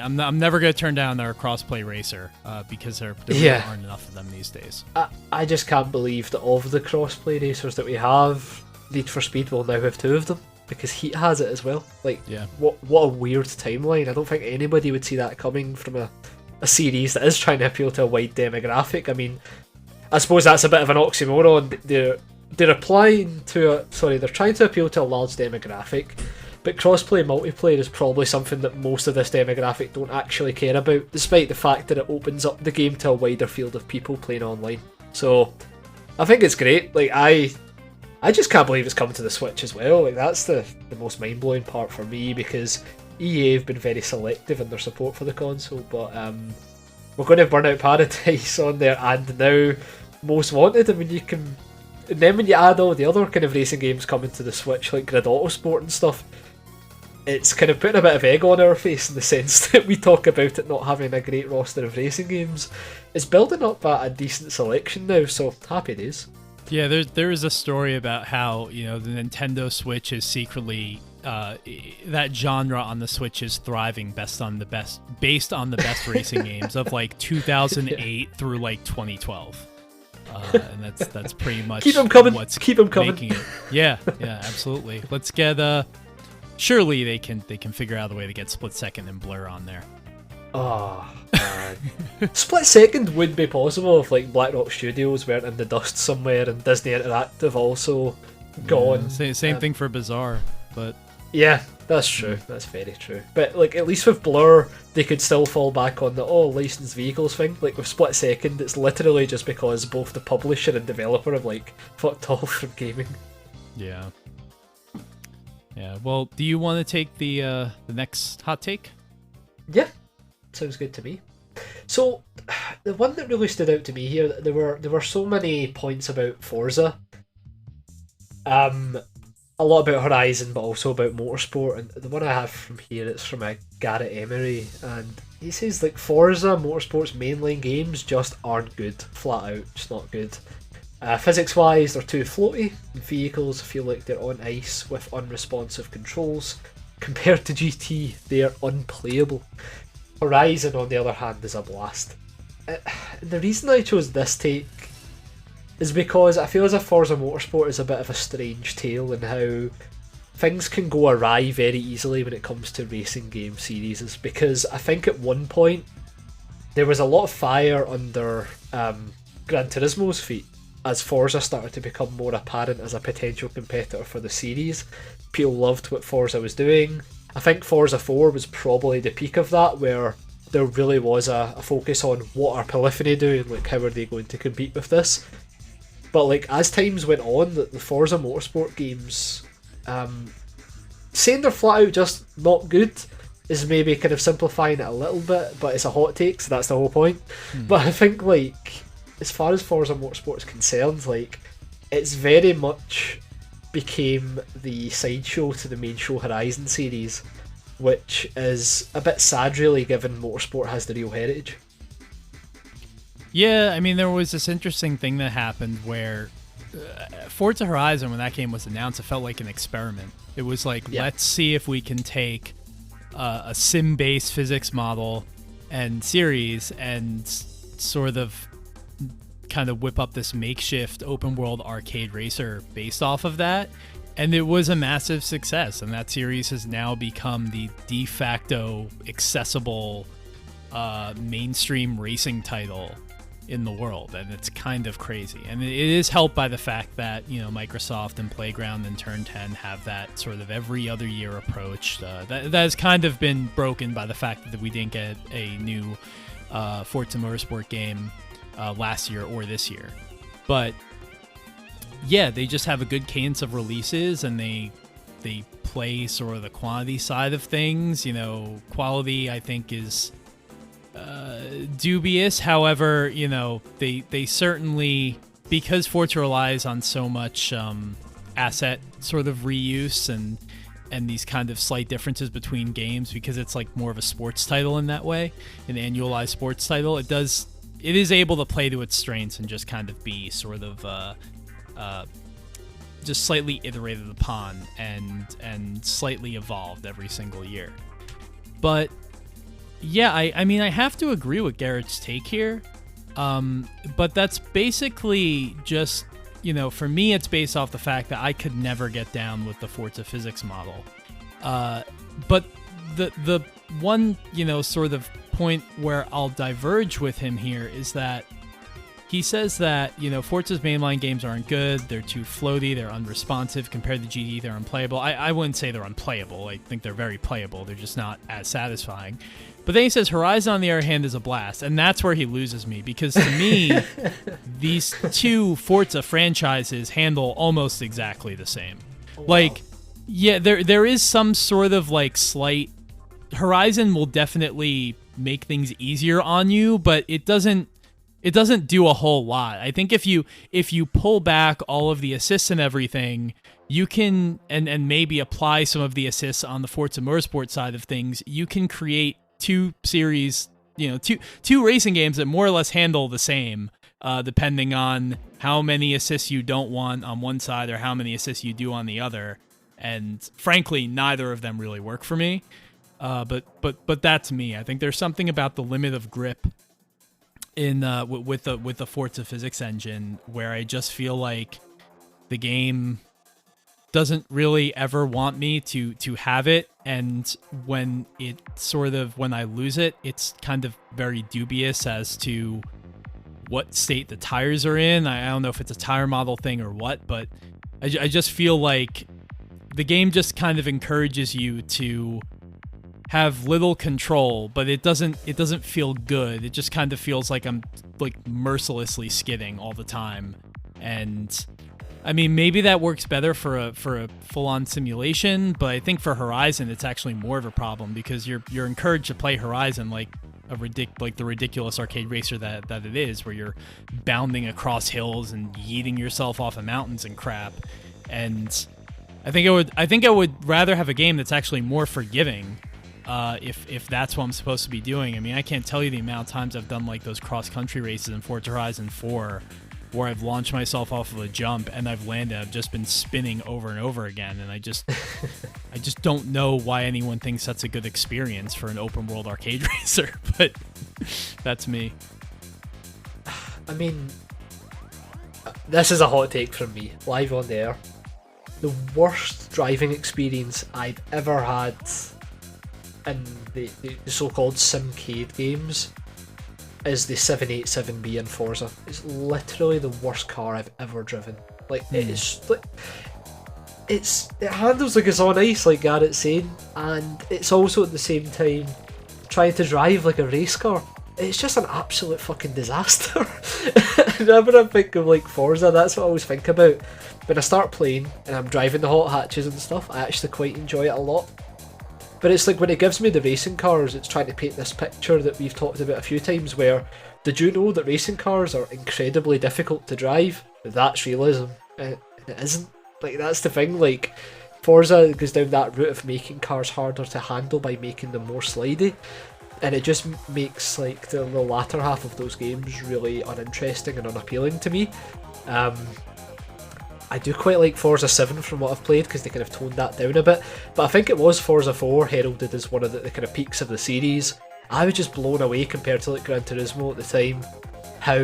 I'm never gonna turn down our crossplay racer because there really aren't enough of them these days. I just can't believe that of the crossplay racers that we have, Need for Speed will now have two of them, because Heat has it as well. Like, what a weird timeline. I don't think anybody would see that coming from a series that is trying to appeal to a wide demographic. I mean, I suppose that's a bit of an oxymoron. They're trying to appeal to a large demographic, but crossplay multiplayer is probably something that most of this demographic don't actually care about, despite the fact that it opens up the game to a wider field of people playing online. So I think it's great. Like, I just can't believe it's coming to the Switch as well. Like, that's the most mind-blowing part for me, because EA have been very selective in their support for the console, but we're going to Burnout Paradise on there, and now Most Wanted. I mean, and then when you add all the other kind of racing games coming to the Switch, like Grid Autosport and stuff, it's kind of putting a bit of egg on our face in the sense that we talk about it not having a great roster of racing games. It's building up a decent selection now, so happy days. Yeah, there is a story about how the Nintendo Switch is secretly that genre on the Switch is thriving based on the best racing games of like 2008 through like 2012. And that's pretty much keep them coming. Keep them coming. Making it. Yeah, absolutely. Let's get surely they can figure out a way to get Split Second and Blur on there. Oh man. Split Second would be possible if like Black Rock Studios weren't in the dust somewhere and Disney Interactive also gone. Same thing for Bizarre, but yeah, that's true. That's very true. But like, at least with Blur, they could still fall back on the licensed vehicles thing. Like with Split Second, it's literally just because both the publisher and developer have like fucked off from gaming. Yeah. Well, do you want to take the next hot take? Yeah, sounds good to me. So, the one that really stood out to me here, there were so many points about Forza. Um, a lot about Horizon, but also about motorsport. And the one I have from here, it's from a Garrett Emery, and he says like Forza Motorsport's mainline games just aren't good, flat out, just not good. Physics-wise, they're too floaty. Vehicles feel like they're on ice with unresponsive controls. Compared to GT, they are unplayable. Horizon, on the other hand, is a blast. The reason I chose this take is because I feel as if Forza Motorsport is a bit of a strange tale in how things can go awry very easily when it comes to racing game series. Because I think at one point there was a lot of fire under Gran Turismo's feet as Forza started to become more apparent as a potential competitor for the series. People loved what Forza was doing. I think Forza 4 was probably the peak of that, where there really was a focus on what are Polyphony doing, like how are they going to compete with this. But like as times went on, the Forza Motorsport games, saying they're flat out just not good is maybe kind of simplifying it a little bit, but it's a hot take, so that's the whole point. But I think like as far as Forza Motorsport is concerned, like it's very much became the sideshow to the main show Horizon series, which is a bit sad really given Motorsport has the real heritage. Yeah, I mean, there was this interesting thing that happened where Forza Horizon, when that game was announced, it felt like an experiment. It was like, let's see if we can take a sim-based physics model and series and sort of kind of whip up this makeshift open-world arcade racer based off of that. And it was a massive success, and that series has now become the de facto accessible mainstream racing title in the world, and it's kind of crazy. And it is helped by the fact that, you know, Microsoft and Playground and Turn 10 have that sort of every other year approach that has kind of been broken by the fact that we didn't get a new Forza Motorsport game last year or this year. But yeah, they just have a good cadence of releases, and they play sort of the quantity side of things. You know, quality I think is dubious. However, you know, they certainly, because Forza relies on so much asset sort of reuse and these kind of slight differences between games, because it's like more of a sports title in that way, an annualized sports title, it is able to play to its strengths and just kind of be sort of just slightly iterated upon and slightly evolved every single year. But yeah, I mean, I have to agree with Garrett's take here. But that's basically just, you know, for me, it's based off the fact that I could never get down with the Forza physics model. But the one, you know, sort of point where I'll diverge with him here is that he says that, you know, Forza's mainline games aren't good, they're too floaty, they're unresponsive. Compared to GT, they're unplayable. I wouldn't say they're unplayable. I think they're very playable. They're just not as satisfying. But then he says Horizon, on the other hand, is a blast. And that's where he loses me, because to me, these two Forza franchises handle almost exactly the same. Wow. Like, yeah, there is some sort of like slight... Horizon will definitely make things easier on you, but it doesn't do a whole lot. I think if you pull back all of the assists and everything, you can and maybe apply some of the assists on the Forza Motorsport side of things, you can create two series, you know, two racing games that more or less handle the same, depending on how many assists you don't want on one side or how many assists you do on the other. And frankly, neither of them really work for me. But that's me. I think there's something about the limit of grip in with the Forza physics engine where I just feel like the game doesn't really ever want me to have it, and when I lose it, it's kind of very dubious as to what state the tires are in. I don't know if it's a tire model thing or what, but I just feel like the game just kind of encourages you to have little control, but it doesn't feel good. It just kind of feels like I'm like mercilessly skidding all the time. And I mean, maybe that works better for a full-on simulation, but I think for Horizon it's actually more of a problem, because you're encouraged to play Horizon like like the ridiculous arcade racer that it is, where you're bounding across hills and yeeting yourself off of mountains and crap. And I think I would rather have a game that's actually more forgiving, if that's what I'm supposed to be doing. I mean, I can't tell you the amount of times I've done like those cross country races in Forza Horizon 4, where I've launched myself off of a jump and I've landed. I've just been spinning over and over again, and I just don't know why anyone thinks that's a good experience for an open world arcade racer. But that's me. I mean, this is a hot take from me, live on the air. The worst driving experience I've ever had in the so-called Simcade games is the 787B in Forza. It's literally the worst car I've ever driven. Like, it's like, it handles like it's on ice, like Garrett's saying, and it's also at the same time trying to drive like a race car. It's just an absolute fucking disaster. Whenever I think of like Forza, that's what I always think about. When I start playing and I'm driving the hot hatches and stuff, I actually quite enjoy it a lot. But it's like when it gives me the racing cars, it's trying to paint this picture that we've talked about a few times where, did you know that racing cars are incredibly difficult to drive? That's realism. It isn't. Like, that's the thing. Like, Forza goes down that route of making cars harder to handle by making them more slidey. And it just makes like the latter half of those games really uninteresting and unappealing to me. I do quite like Forza 7 from what I've played, because they kind of toned that down a bit, but I think it was Forza 4 heralded as one of the kind of peaks of the series. I was just blown away compared to like Gran Turismo at the time, how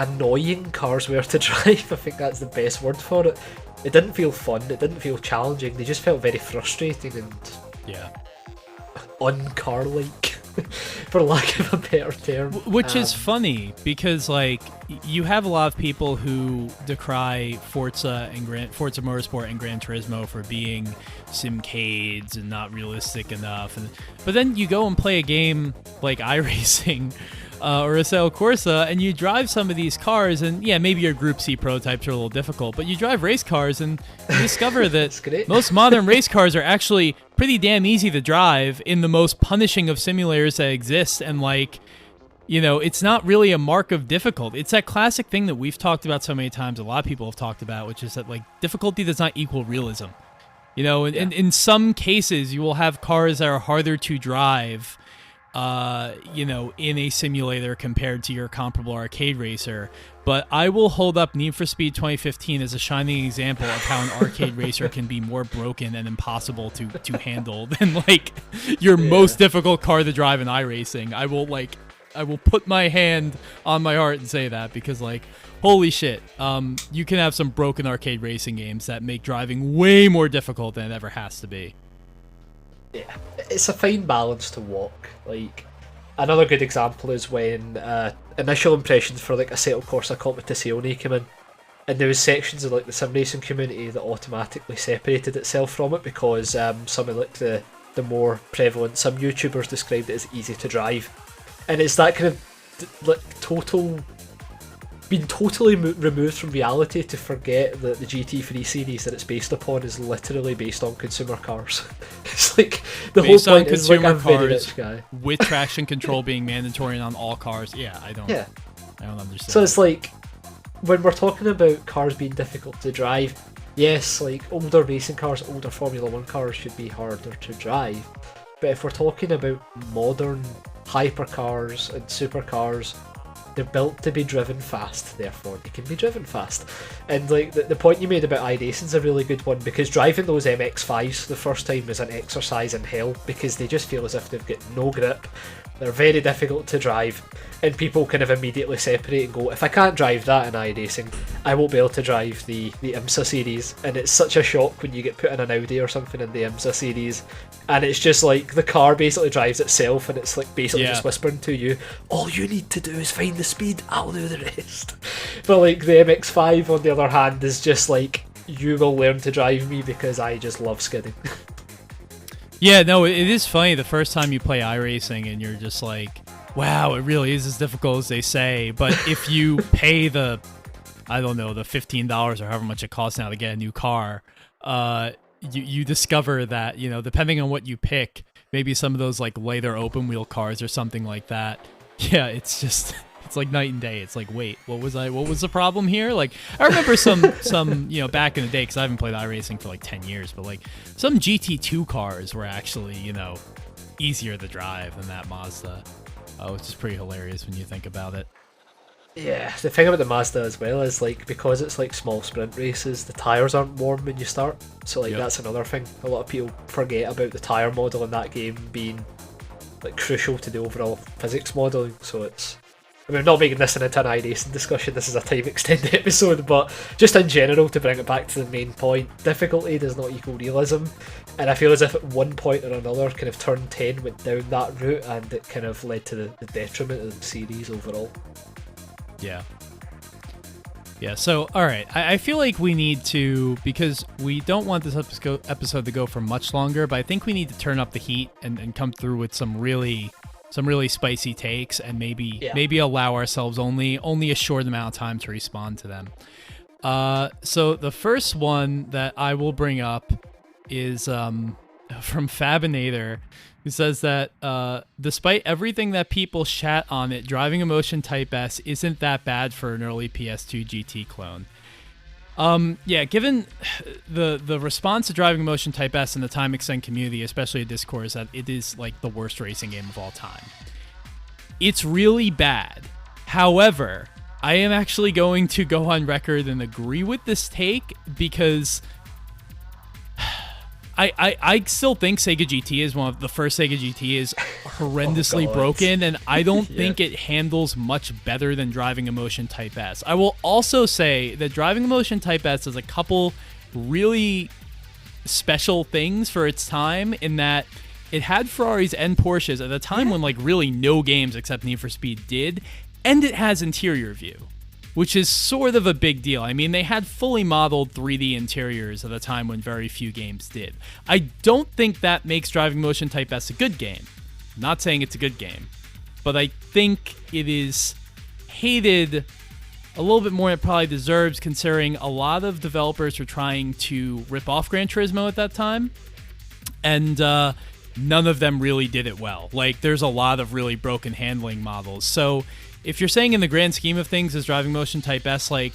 annoying cars were to drive. I think that's the best word for it. It didn't feel fun, it didn't feel challenging, they just felt very frustrating and un-car-like. For lack of a better term. Which is funny, because like you have a lot of people who decry Forza Motorsport and Gran Turismo for being simcades and not realistic enough, but then you go and play a game like iRacing or Assetto Corsa, and you drive some of these cars, and yeah, maybe your Group C prototypes are a little difficult, but you drive race cars and you discover that most modern race cars are actually pretty damn easy to drive in the most punishing of simulators that exist. And like, you know, it's not really a mark of difficult. It's that classic thing that we've talked about so many times, a lot of people have talked about, which is that like difficulty does not equal realism. You know, in some cases you will have cars that are harder to drive, you know, in a simulator compared to your comparable arcade racer. But I will hold up Need for Speed 2015 as a shining example of how an arcade racer can be more broken and impossible to handle than like your most difficult car to drive in iRacing. I will put my hand on my heart and say that, because like, holy shit, you can have some broken arcade racing games that make driving way more difficult than it ever has to be. Yeah, it's a fine balance to walk. Like, another good example is when initial impressions for like Assetto Corsa Competizione came in, and there was sections of like the sim racing community that automatically separated itself from it, because some of like the more prevalent sim YouTubers described it as easy to drive, and it's that kind of like being totally removed from reality to forget that the GT3 series that it's based upon is literally based on consumer cars. It's like the based whole point on is like consumer a very cars rich guy with traction control being mandatory and on all cars. I don't understand. So it's like, when we're talking about cars being difficult to drive, yes, like older racing cars, older Formula 1 cars should be harder to drive. But if we're talking about modern hypercars and supercars, they're built to be driven fast, therefore they can be driven fast. And like the point you made about iRacing's a really good one, because driving those MX-5s the first time is an exercise in hell, because they just feel as if they've got no grip. They're very difficult to drive, and people kind of immediately separate and go, if I can't drive that in iRacing, I won't be able to drive the IMSA series. And it's such a shock when you get put in an Audi or something in the IMSA series, and it's just like the car basically drives itself, and it's like basically just whispering to you, all you need to do is find the speed, I'll do the rest. But like the MX-5 on the other hand is just like, you will learn to drive me because I just love skidding. Yeah, no, it is funny the first time you play iRacing and you're just like, wow, it really is as difficult as they say. But if you pay the $15 or however much it costs now to get a new car, you discover that, you know, depending on what you pick, maybe some of those like later open wheel cars or something like that. Yeah, it's just it's like night and day. It's like, wait, what was the problem here? Like, I remember some back in the day, because I haven't played iRacing for like 10 years, but like some GT2 cars were actually easier to drive than that Mazda, which is pretty hilarious when you think about it. Yeah, the thing about the Mazda as well is, like, because it's like small sprint races, the tyres aren't warm when you start. So like that's another thing. A lot of people forget about the tyre model in that game being like crucial to the overall physics modelling. So it's, I mean, I'm not making this into an iRacing discussion, this is a time extended episode, but just in general, to bring it back to the main point, difficulty does not equal realism, and I feel as if at one point or another kind of Turn 10 went down that route, and it kind of led to the detriment of the series overall. Yeah, so, alright, I feel like we need to, because we don't want this episode to go for much longer, but I think we need to turn up the heat and come through with some really spicy takes, and maybe allow ourselves only a short amount of time to respond to them. So the first one that I will bring up is from Fabinator, who says that despite everything that people shat on it, Driving Emotion Type S isn't that bad for an early PS2 GT clone. Given the response to Driving Emotion Type S in the Time Extend community, especially at Discord, is that it is like the worst racing game of all time. It's really bad. However, I am actually going to go on record and agree with this take, because I still think Sega GT is the first Sega GT is horrendously broken, and I don't think it handles much better than Driving Emotion Type S. I will also say that Driving Emotion Type S does a couple really special things for its time, in that it had Ferraris and Porsches at a time when like really no games except Need for Speed did, and it has interior view, which is sort of a big deal. I mean, they had fully modeled 3D interiors at a time when very few games did. I don't think that makes Driving Emotion Type S a good game. I'm not saying it's a good game, but I think it is hated a little bit more than it probably deserves, considering a lot of developers were trying to rip off Gran Turismo at that time, and none of them really did it well. Like, there's a lot of really broken handling models. So if you're saying in the grand scheme of things, is Driving Motion Type S like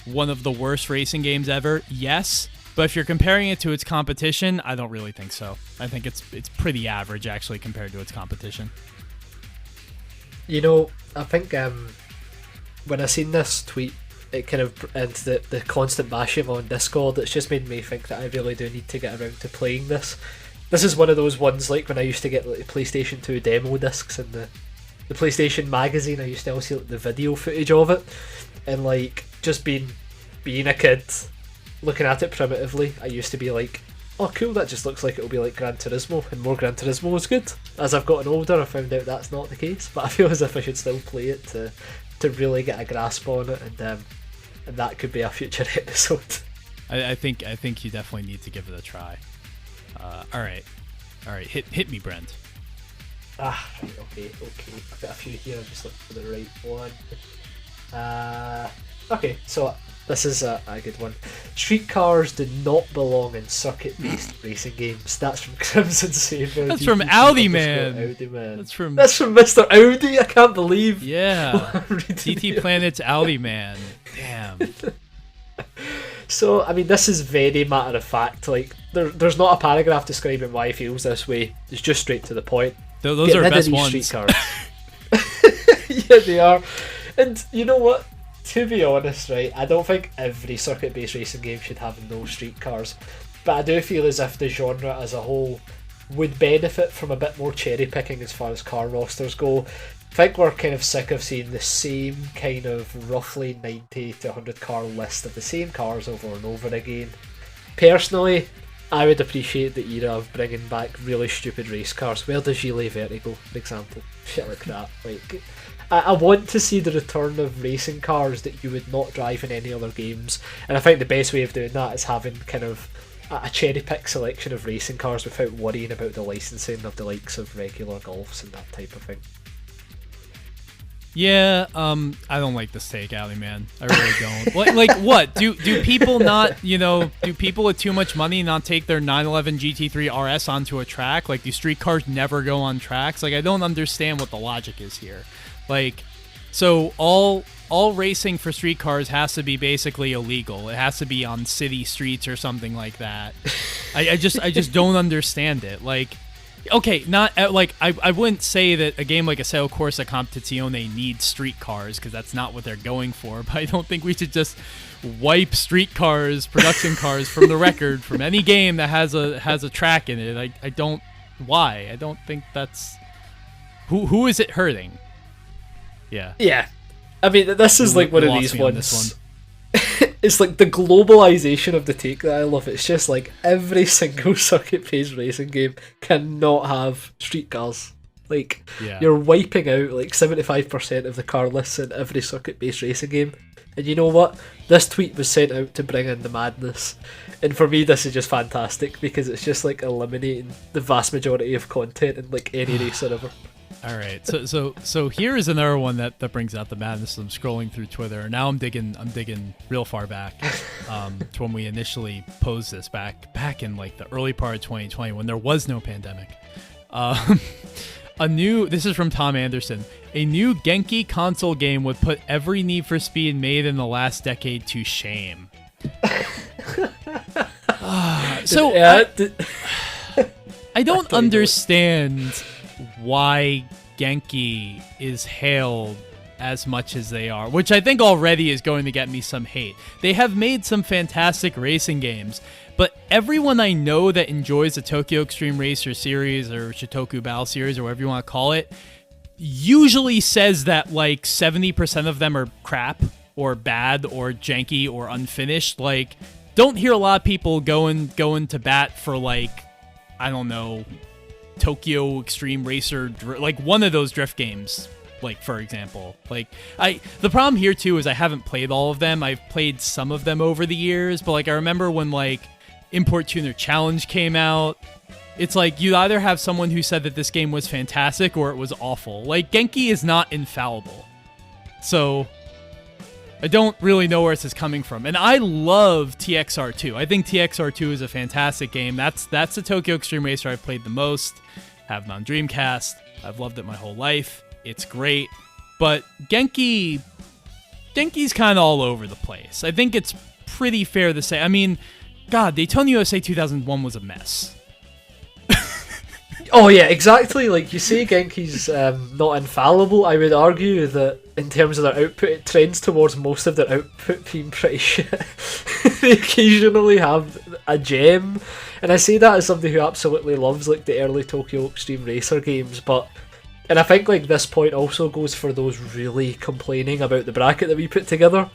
one of the worst racing games ever? Yes. But if you're comparing it to its competition, I don't really think so. I think it's pretty average, actually, compared to its competition. I think when I seen this tweet, it kind of, and the constant bashing on Discord, it's just made me think that I really do need to get around to playing this. This is one of those ones, like when I used to get like the PlayStation 2 demo discs and the PlayStation magazine, I used to also see like the video footage of it, and like just being a kid looking at it primitively, I used to be like, oh cool, that just looks like it'll be like Gran Turismo, and more Gran Turismo is good. As I've gotten older, I found out that's not the case, but I feel as if I should still play it to really get a grasp on it, and that could be a future episode. I think you definitely need to give it a try. All right, hit me, Brent. Right, okay. I've got a few here, I'm just looking for the right one. Okay, so this is a good one. Streetcars do not belong in circuit-based racing games. That's from Crimson Saber. That's from Audi Man. That's from Mr. Audi. I can't believe. Yeah. DT Planet's Audi Man. Damn. So, I mean, this is very matter of fact. Like, there's not a paragraph describing why he feels this way. It's just straight to the point. Those are best ones. Streetcars. Yeah, they are. And you know what? To be honest, right, I don't think every circuit-based racing game should have no streetcars, but I do feel as if the genre as a whole would benefit from a bit more cherry-picking as far as car rosters go. I think we're kind of sick of seeing the same kind of roughly 90 to 100 car list of the same cars over and over again. Personally, I would appreciate the era of bringing back really stupid race cars. Where does Gilles Vertigo, for example? Shit like that. Like, I want to see the return of racing cars that you would not drive in any other games, and I think the best way of doing that is having kind of a cherry-pick selection of racing cars without worrying about the licensing of the likes of regular Golfs and that type of thing. Yeah, I don't like this take, Alley, man. I really don't. Like what? Do people not, do people with too much money not take their 911 GT3 RS onto a track? Like, do street cars never go on tracks? Like, I don't understand what the logic is here. Like, so all racing for street cars has to be basically illegal. It has to be on city streets or something like that. I just don't understand it. Like, okay, not like I wouldn't say that a game like Assetto Corsa Competizione needs street cars, because that's not what they're going for. But I don't think we should just wipe street cars, production cars, from the record from any game that has a track in it. I don't. Why? I don't think that's. Who is it hurting? Yeah. Yeah. I mean, this is like one of these ones. It's like the globalization of the take that I love. It's just like every single circuit-based racing game cannot have street cars. Like, you're wiping out like 75% of the car lists in every circuit-based racing game. And you know what? This tweet was sent out to bring in the madness. And for me, this is just fantastic, because it's just like eliminating the vast majority of content in like any racer ever. All right, so here is another one that brings out the madness. I'm scrolling through Twitter. Now I'm digging real far back to when we initially posed this back in like the early part of 2020, when there was no pandemic. This is from Tom Anderson. A new Genki console game would put every Need for Speed made in the last decade to shame. I don't understand why Genki is hailed as much as they are, which I think already is going to get me some hate. They have made some fantastic racing games, but everyone I know that enjoys the Tokyo Extreme Racer series or Shitoku Battle series or whatever you want to call it usually says that like 70% of them are crap or bad or janky or unfinished. Like, don't hear a lot of people going to bat for, like, I don't know, Tokyo Extreme Racer, like one of those drift games, like, for example. Like, the problem here too is I haven't played all of them. I've played some of them over the years, but like I remember when like Import Tuner Challenge came out, it's like you either have someone who said that this game was fantastic or it was awful. Like, Genki is not infallible, so I don't really know where this is coming from. And I love TXR2. I think TXR2 is a fantastic game. That's the Tokyo Extreme Racer I've played the most. Have it on Dreamcast. I've loved it my whole life. It's great. But Genki's kind of all over the place. I think it's pretty fair to say. I mean, God, Daytona USA 2001 was a mess. Oh yeah, exactly. Like you say, Genki's not infallible. I would argue that in terms of their output, it trends towards most of their output being pretty shit. They occasionally have a gem, and I say that as somebody who absolutely loves like the early Tokyo Extreme Racer games. And I think like this point also goes for those really complaining about the bracket that we put together.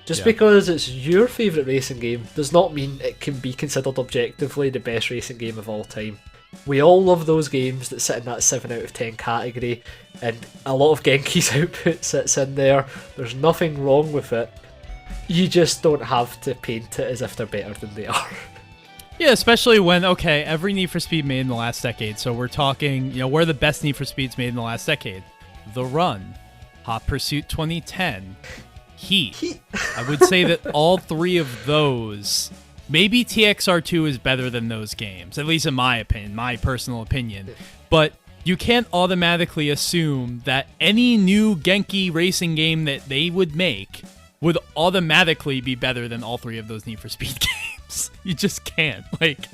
Just because it's your favourite racing game does not mean it can be considered objectively the best racing game of all time. We all love those games that sit in that 7 out of 10 category, and a lot of Genki's output sits in there. There's nothing wrong with it. You just don't have to paint it as if they're better than they are. Yeah, especially when, okay, every Need for Speed made in the last decade, so we're talking, where are the best Need for Speeds made in the last decade? The Run, Hot Pursuit 2010, Heat. I would say that all three of those... Maybe TXR2 is better than those games, at least in my opinion, my personal opinion. But you can't automatically assume that any new Genki racing game that they would make would automatically be better than all three of those Need for Speed games. You just can't. Like,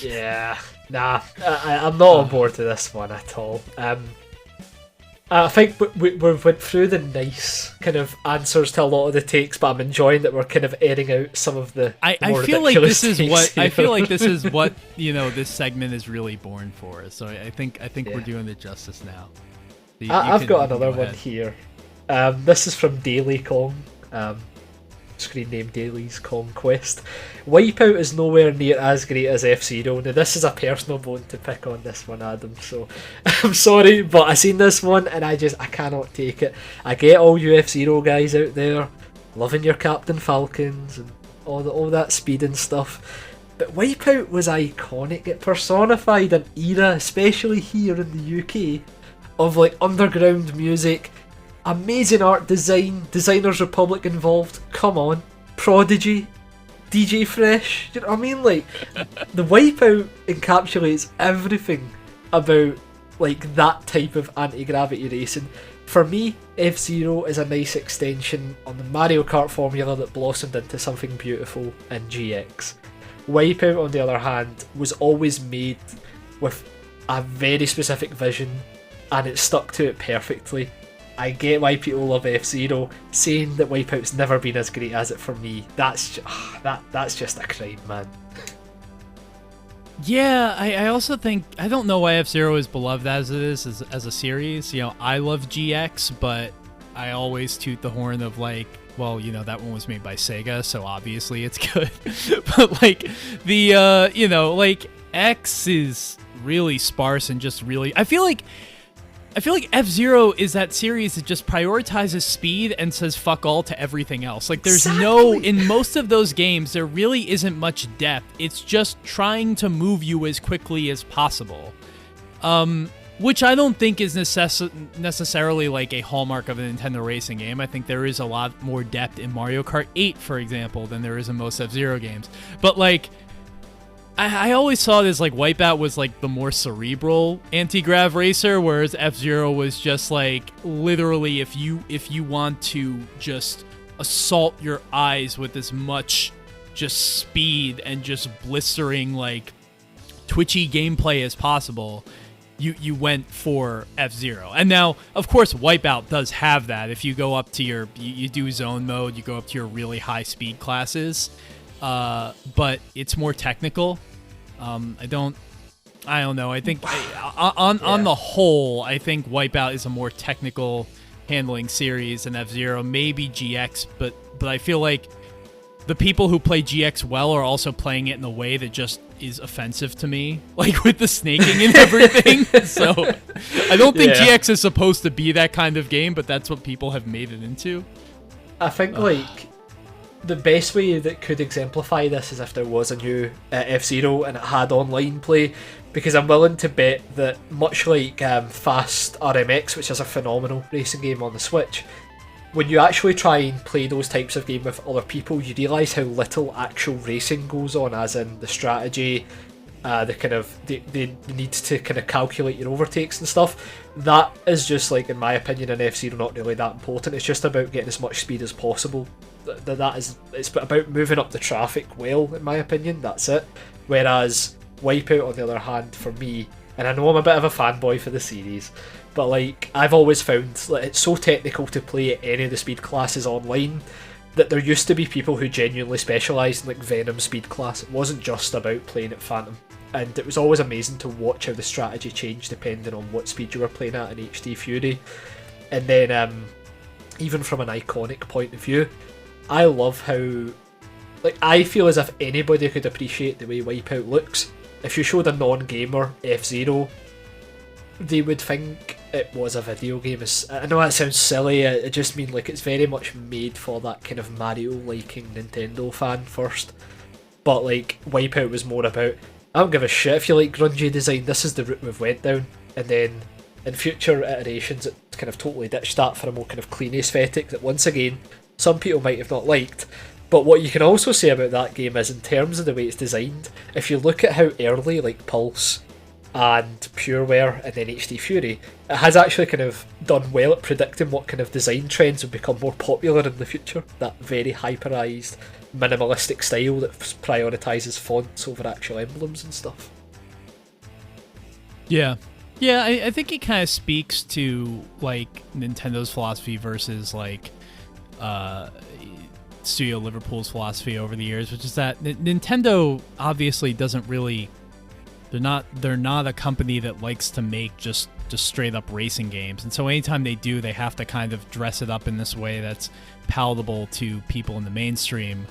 yeah, nah, I'm not on board to this one at all. I think we went through the nice kind of answers to a lot of the takes, but I'm enjoying that we're kind of airing out some of the I more feel like this is takes what here. I feel like this is what this segment is really born for. So I think we're doing it justice now. So I've got another one here. This is from Daily Kong. Screen name Daily's Conquest. Wipeout is nowhere near as great as F-Zero. Now this is a personal bone to pick on this one, Adam, so I'm sorry, but I seen this one and I cannot take it. I get all you F-Zero guys out there loving your Captain Falcons and all that speed and stuff, but Wipeout was iconic. It personified an era, especially here in the UK, of like underground music, amazing art design, Designers Republic involved. Come on, Prodigy, DJ Fresh. You know what I mean? Like, the Wipeout encapsulates everything about like that type of anti-gravity racing. For me, F-Zero is a nice extension on the Mario Kart formula that blossomed into something beautiful in GX. Wipeout, on the other hand, was always made with a very specific vision, and it stuck to it perfectly. I get why people love F-Zero. Saying that Wipeout's never been as great as it for me, that's just a crime, man. Yeah, I also think, I don't know why F-Zero is beloved as it is as a series. You know, I love GX, but I always toot the horn of like, well, you know, that one was made by Sega, so obviously it's good. But like the you know, like X is really sparse and just really, I feel like F-Zero is that series that just prioritizes speed and says fuck all to everything else. Like, there's in most of those games, there really isn't much depth. It's just trying to move you as quickly as possible. Which I don't think is necessarily like a hallmark of a Nintendo racing game. I think there is a lot more depth in Mario Kart 8, for example, than there is in most F-Zero games. But like, I always saw it as like Wipeout was like the more cerebral anti-grav racer, whereas F-Zero was just like literally if you want to just assault your eyes with as much just speed and just blistering like twitchy gameplay as possible, you went for F-Zero. And now, of course, Wipeout does have that. If you go up to you do zone mode, you go up to your really high speed classes, but it's more technical. I don't know. I think on the whole, I think Wipeout is a more technical handling series than F-Zero, maybe GX, but I feel like the people who play GX well are also playing it in a way that just is offensive to me, like with the snaking and everything. So I don't think GX is supposed to be that kind of game, but that's what people have made it into. I think like the best way that could exemplify this is if there was a new F-Zero and it had online play, because I'm willing to bet that much like Fast RMX, which is a phenomenal racing game on the Switch, when you actually try and play those types of game with other people, you realise how little actual racing goes on, as in the strategy, the kind of the need to kind of calculate your overtakes and stuff. That is just, like, in my opinion, in F-Zero not really that important. It's just about getting as much speed as possible. It's about moving up the traffic well, in my opinion. That's it. Whereas Wipeout, on the other hand, for me, and I know I'm a bit of a fanboy for the series, but like I've always found like, it's so technical to play at any of the speed classes online that there used to be people who genuinely specialised in like Venom speed class. It wasn't just about playing at Phantom, and it was always amazing to watch how the strategy changed depending on what speed you were playing at in HD Fury. And then even from an iconic point of view, I love how, like, I feel as if anybody could appreciate the way Wipeout looks. If you showed a non-gamer F-Zero, they would think it was a video game. I know that sounds silly, I just mean like it's very much made for that kind of Mario-liking Nintendo fan first. But like, Wipeout was more about, I don't give a shit if you like grungy design, this is the route we've went down. And then in future iterations it kind of totally ditched that for a more kind of clean aesthetic that, once again, some people might have not liked. But what you can also say about that game is, in terms of the way it's designed, if you look at how early like Pulse and Pureware and then HD Fury, it has actually kind of done well at predicting what kind of design trends would become more popular in the future. That very hyperized, minimalistic style that prioritises fonts over actual emblems and stuff. Yeah, I think it kind of speaks to like Nintendo's philosophy versus like Studio Liverpool's philosophy over the years, which is that Nintendo obviously doesn't really, they're not a company that likes to make just straight up racing games, and so anytime they do, they have to kind of dress it up in this way that's palatable to people in the mainstream,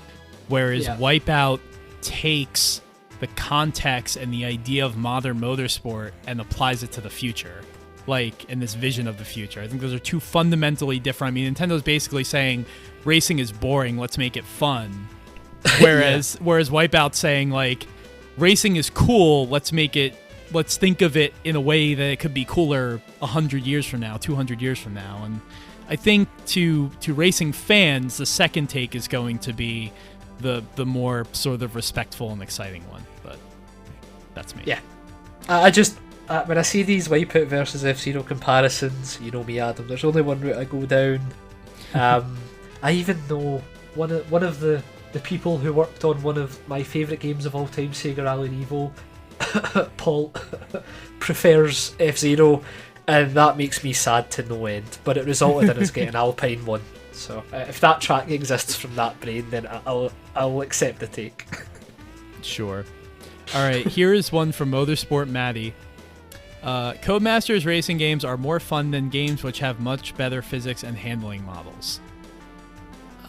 whereas Wipeout takes the context and the idea of modern motorsport and applies it to the future, like in this vision of the future. I think those are two fundamentally different. I mean, Nintendo's basically saying racing is boring, let's make it fun. Whereas Wipeout's saying like racing is cool, let's think of it in a way that it could be cooler 100 years from now, 200 years from now. And I think to racing fans, the second take is going to be the more sort of respectful and exciting one. But that's me. Yeah, I just when I see these Wipeout versus F-Zero comparisons, you know me, Adam. There's only one route I go down. I even know one of the people who worked on one of my favourite games of all time, Sega Rally Evo, Paul, prefers F-Zero, and that makes me sad to no end. But it resulted in us getting Alpine 1. So if that track exists from that brain, then I'll accept the take. Sure. All right, here is one from Motorsport Maddie. Codemasters racing games are more fun than games which have much better physics and handling models.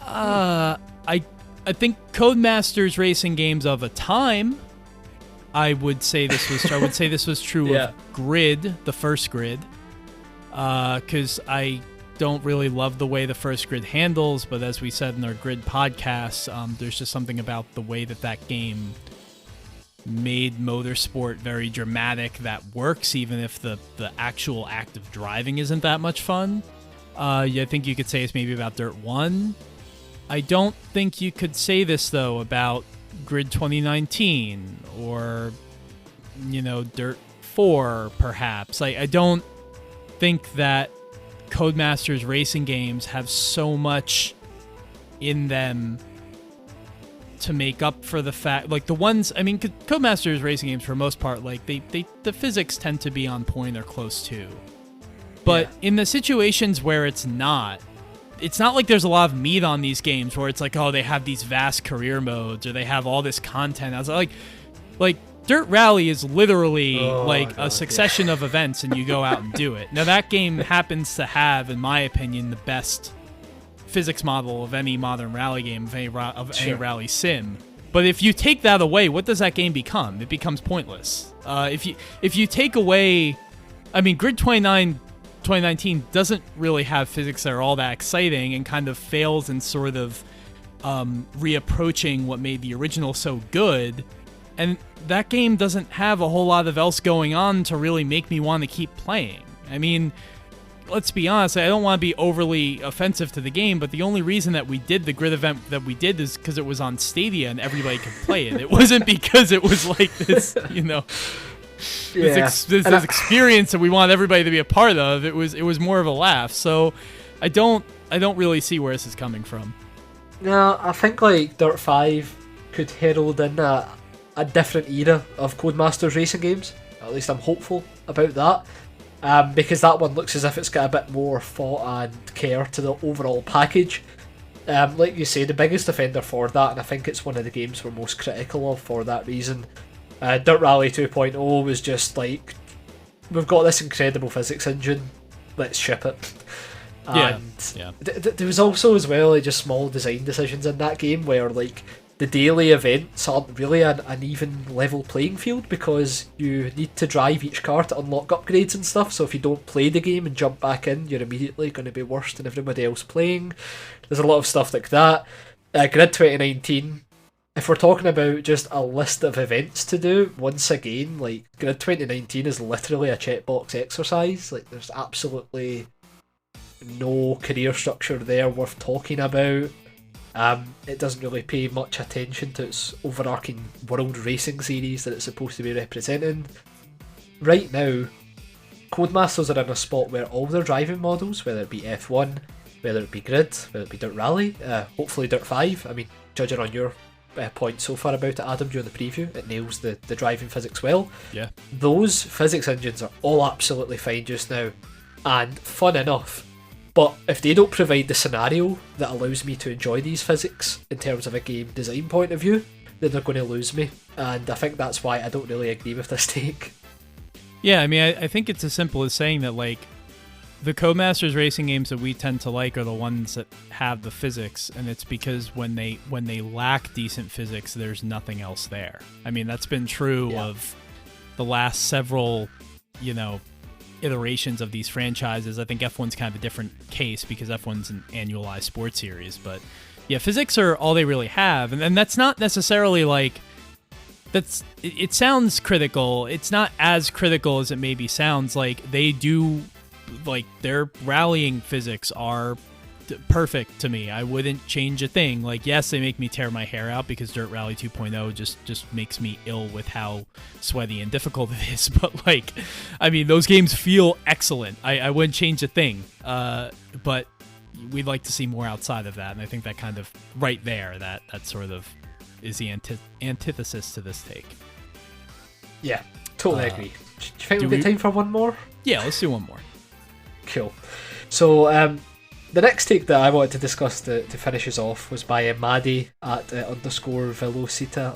I think Codemasters racing games of a time. I would say this was true of Grid, the first Grid, because I don't really love the way the first Grid handles. But as we said in our Grid podcast, there's just something about the way that game made motorsport very dramatic that works, even if the actual act of driving isn't that much fun. I think you could say it's maybe about Dirt 1. I don't think you could say this, though, about Grid 2019 or, Dirt 4, perhaps. I don't think that Codemasters racing games have so much in them to make up for the fact, like the ones, Codemasters racing games for the most part, like the physics tend to be on point or close to. But in the situations where it's not like there's a lot of meat on these games where it's like, oh, they have these vast career modes or they have all this content. I was like Dirt Rally is literally a succession of events and you go out and do it. Now that game happens to have, in my opinion, the best physics model of any modern rally game, of any rally sim. But if you take that away, what does that game become? It becomes pointless. If you take away, Grid 2019 doesn't really have physics that are all that exciting and kind of fails in sort of reapproaching what made the original so good. And that game doesn't have a whole lot of else going on to really make me want to keep playing. Let's be honest, I don't want to be overly offensive to the game, but the only reason that we did the Grid event that we did is because it was on Stadia and everybody could play it. It wasn't because it was like this, this experience that we want everybody to be a part of. It was more of a laugh. So I don't really see where this is coming from. No, I think like Dirt 5 could herald in a different era of Codemasters racing games. At least I'm hopeful about that. Because that one looks as if it's got a bit more thought and care to the overall package. Like you say, the biggest offender for that, and I think it's one of the games we're most critical of for that reason, Dirt Rally 2.0 was just like, we've got this incredible physics engine, let's ship it. And there was also as well like, just small design decisions in that game where like the daily events aren't really an even level playing field because you need to drive each car to unlock upgrades and stuff, so if you don't play the game and jump back in, you're immediately going to be worse than everybody else playing. There's a lot of stuff like that. Grid 2019, if we're talking about just a list of events to do, once again, like Grid 2019 is literally a checkbox exercise. Like there's absolutely no career structure there worth talking about. It doesn't really pay much attention to its overarching world racing series that it's supposed to be representing. Right now, Codemasters are in a spot where all their driving models, whether it be F1, whether it be Grid, whether it be Dirt Rally, hopefully Dirt 5, judging on your point so far about it, Adam, during the preview, it nails the driving physics well. Yeah. Those physics engines are all absolutely fine just now, and fun enough. But if they don't provide the scenario that allows me to enjoy these physics in terms of a game design point of view, then they're going to lose me. And I think that's why I don't really agree with this take. Yeah, I think it's as simple as saying that, like, the Codemasters racing games that we tend to like are the ones that have the physics, and it's because when they lack decent physics, there's nothing else there. That's been true of the last several, iterations of these franchises. I think F1's kind of a different case because F1's an annualized sports series, but yeah, physics are all they really have, and that's not necessarily like it sounds critical. It's not as critical as it maybe sounds. Like they do like their rallying physics are perfect to me. I wouldn't change a thing. Like, yes, they make me tear my hair out because Dirt Rally 2.0 just makes me ill with how sweaty and difficult it is. But like, I mean, those games feel excellent. I wouldn't change a thing. But we'd like to see more outside of that, and I think that kind of right there, that sort of is the antithesis to this take. Yeah, totally agree. Do you think we've got time for one more? Yeah, let's do one more. Cool. So, the next take that I wanted to discuss to finish us off was by Maddie at _ Velocita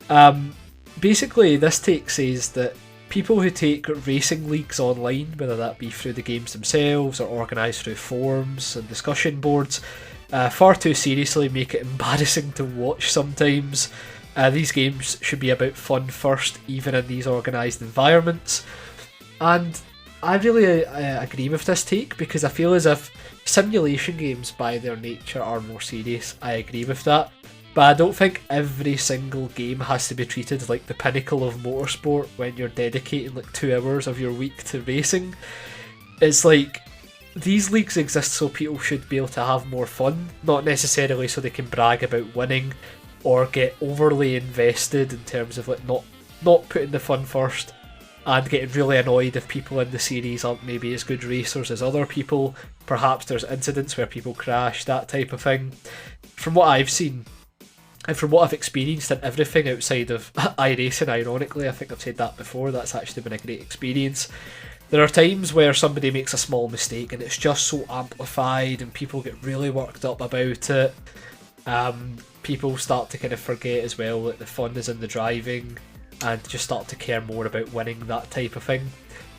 _. Basically, this take says that people who take racing leagues online, whether that be through the games themselves or organised through forums and discussion boards, far too seriously make it embarrassing to watch sometimes. These games should be about fun first, even in these organised environments. And I really agree with this take, because I feel as if simulation games by their nature are more serious. I agree with that. But I don't think every single game has to be treated like the pinnacle of motorsport when you're dedicating like 2 hours of your week to racing. It's like, these leagues exist so people should be able to have more fun, not necessarily so they can brag about winning or get overly invested in terms of like not putting the fun first and getting really annoyed if people in the series aren't maybe as good racers as other people. Perhaps there's incidents where people crash, that type of thing. From what I've seen, and from what I've experienced in everything outside of iRacing, ironically, I think I've said that before, that's actually been a great experience. There are times where somebody makes a small mistake and it's just so amplified and people get really worked up about it. People start to kind of forget as well that the fun is in the driving and just start to care more about winning, that type of thing.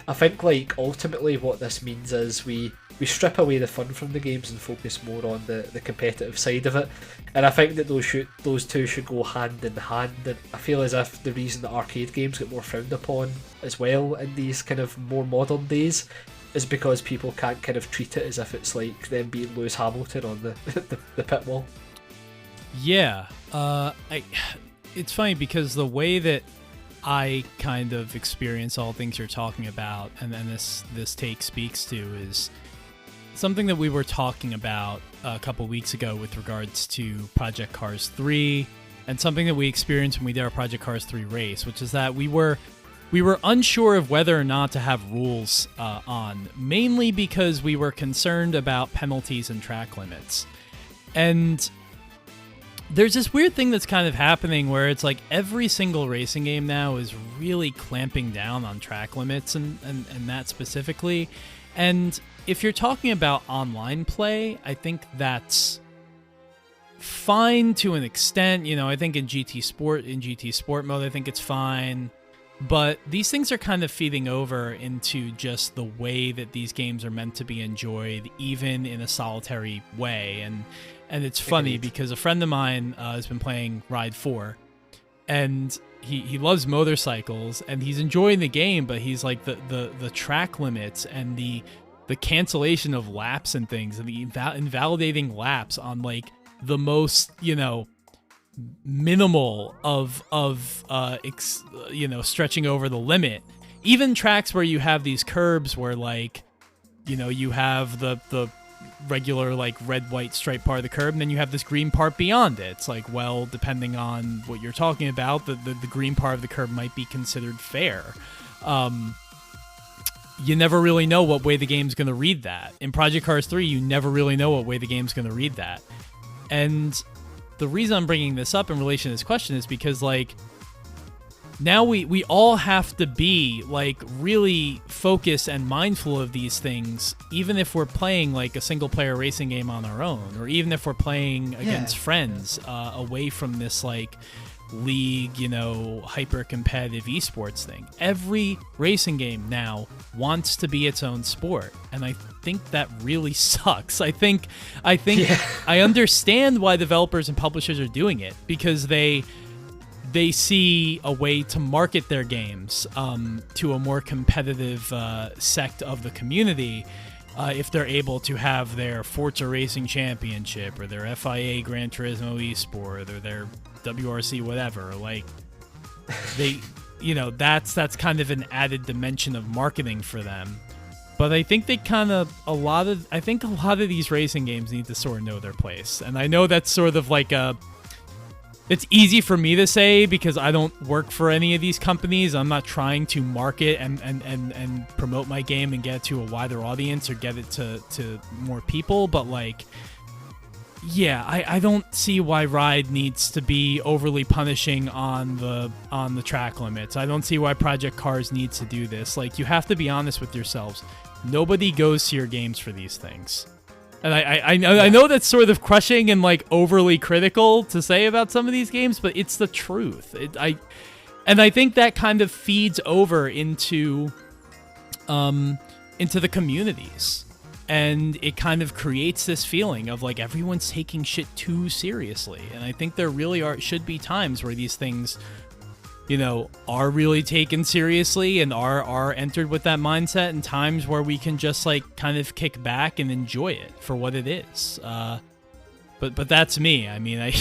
I think like ultimately what this means is we strip away the fun from the games and focus more on the competitive side of it. And I think that those two should go hand in hand. And I feel as if the reason that arcade games get more frowned upon as well in these kind of more modern days is because people can't kind of treat it as if it's like them being Lewis Hamilton on the pit wall. Yeah, it's funny because the way that I kind of experience all things you're talking about, and then this take speaks to, is something that we were talking about a couple weeks ago with regards to Project Cars 3, and something that we experienced when we did our Project Cars 3 race, which is that we were unsure of whether or not to have rules on, mainly because we were concerned about penalties and track limits. And there's this weird thing that's kind of happening where it's like every single racing game now is really clamping down on track limits and that specifically. And if you're talking about online play, I think that's fine to an extent. You know, I think in GT Sport mode, I think it's fine. But these things are kind of feeding over into just the way that these games are meant to be enjoyed, even in a solitary way. And it's funny because a friend of mine has been playing Ride 4, and he loves motorcycles, and he's enjoying the game, but he's like the track limits and the cancellation of laps and things, and the invalidating laps on like the most, minimal of stretching over the limit. Even tracks where you have these curbs where like, you have the regular like red white stripe part of the curb, and then you have this green part beyond it. It's like, well, depending on what you're talking about, the green part of the curb might be considered fair. You never really know what way the game's going to read that. In Project Cars 3, you never really know what way the game's going to read that. And the reason I'm bringing this up in relation to this question is because like now we all have to be like really focused and mindful of these things, even if we're playing like a single player racing game on our own, or even if we're playing against friends away from this like league, hyper competitive esports thing. Every racing game now wants to be its own sport, and I think that really sucks. I think I understand why developers and publishers are doing it, because they see a way to market their games to a more competitive sect of the community if they're able to have their Forza Racing Championship or their FIA Gran Turismo eSport or their WRC whatever. Like they, that's kind of an added dimension of marketing for them. But I think a lot of these racing games need to sort of know their place. And I know that's sort of like it's easy for me to say because I don't work for any of these companies. I'm not trying to market and promote my game and get it to a wider audience or get it to more people. But like, yeah, I don't see why Ride needs to be overly punishing on the track limits. I don't see why Project Cars needs to do this. Like, you have to be honest with yourselves. Nobody goes to your games for these things. And I know that's sort of crushing and like overly critical to say about some of these games, but it's the truth. I think that kind of feeds over into the communities. And it kind of creates this feeling of like everyone's taking shit too seriously. And I think there really should be times where these things, you know, are really taken seriously and are entered with that mindset, and times where we can just like kind of kick back and enjoy it for what it is. But that's me. I mean,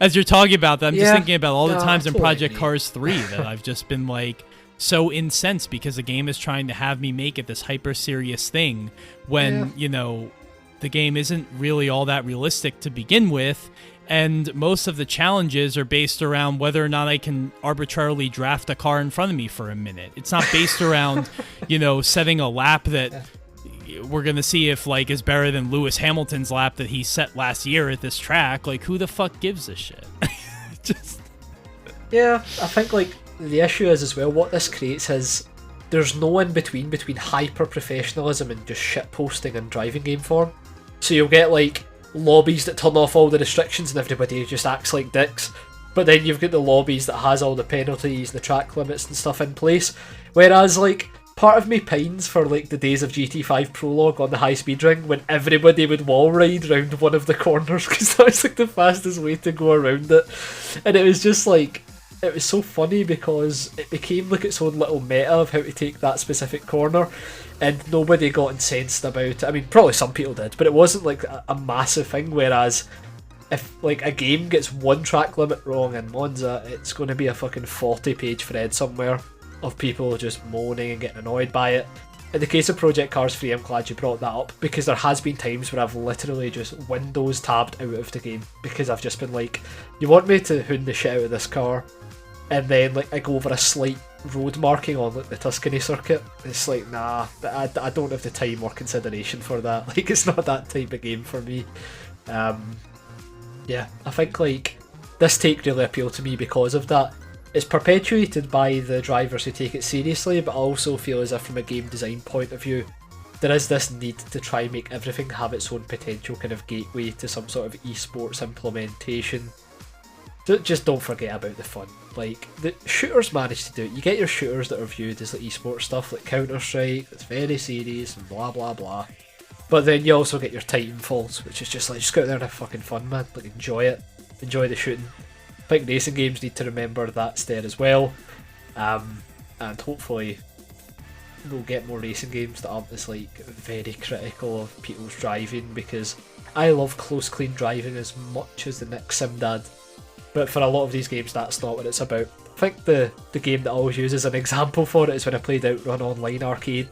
as you're talking about that, I'm just thinking about all the times in Project Cars 3 that I've just been like so incensed because the game is trying to have me make it this hyper serious thing when, you know, the game isn't really all that realistic to begin with. And most of the challenges are based around whether or not I can arbitrarily draft a car in front of me for a minute. It's not based around, you know, setting a lap that we're going to see if, like, is better than Lewis Hamilton's lap that he set last year at this track. Like, who the fuck gives a shit? Yeah, I think, like, the issue is as well, what this creates is there's no in-between between hyper-professionalism and just shitposting in driving game form. So you'll get, like, lobbies that turn off all the restrictions and everybody just acts like dicks, but then you've got the lobbies that has all the penalties and the track limits and stuff in place, whereas like part of me pines for like the days of GT5 Prologue on the high speed ring when everybody would wall ride round one of the corners because that was like the fastest way to go around it, and it was just like, it was so funny because it became like its own little meta of how to take that specific corner, and nobody got incensed about it. I mean, probably some people did, but it wasn't like a massive thing, whereas if like a game gets one track limit wrong in Monza, it's going to be a fucking 40-page thread somewhere of people just moaning and getting annoyed by it. In the case of Project Cars 3, I'm glad you brought that up, because there has been times where I've literally just Windows tabbed out of the game because I've just been like, you want me to hoon the shit out of this car? And then like I go over a slight road marking on like the Tuscany circuit. It's like, nah, I don't have the time or consideration for that. Like, it's not that type of game for me. Yeah, I think like this take really appealed to me because of that. It's perpetuated by the drivers who take it seriously, but I also feel as if from a game design point of view, there is this need to try and make everything have its own potential kind of gateway to some sort of esports implementation. Just don't forget about the fun. Like, the shooters manage to do it. You get your shooters that are viewed as like esports stuff, like Counter-Strike, that's very serious and blah blah blah. But then you also get your Titanfalls, which is just like, just go out there and have fucking fun, man. Like, enjoy it. Enjoy the shooting. I think racing games need to remember that's there as well. And hopefully we'll get more racing games that aren't as like very critical of people's driving, because I love close clean driving as much as the next SimDad. But for a lot of these games, that's not what it's about. I think the game that I always use as an example for it is when I played Outrun Online Arcade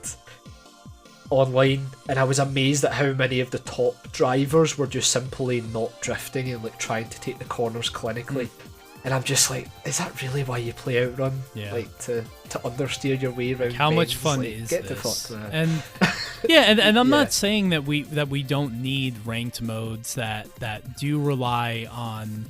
online, and I was amazed at how many of the top drivers were just simply not drifting and like trying to take the corners clinically. And I'm just like, is that really why you play Outrun? Yeah. Like to understeer your way around. How much bends? fun Like, is get this? the fuck, man. And yeah, and I'm not saying that we don't need ranked modes that do rely on,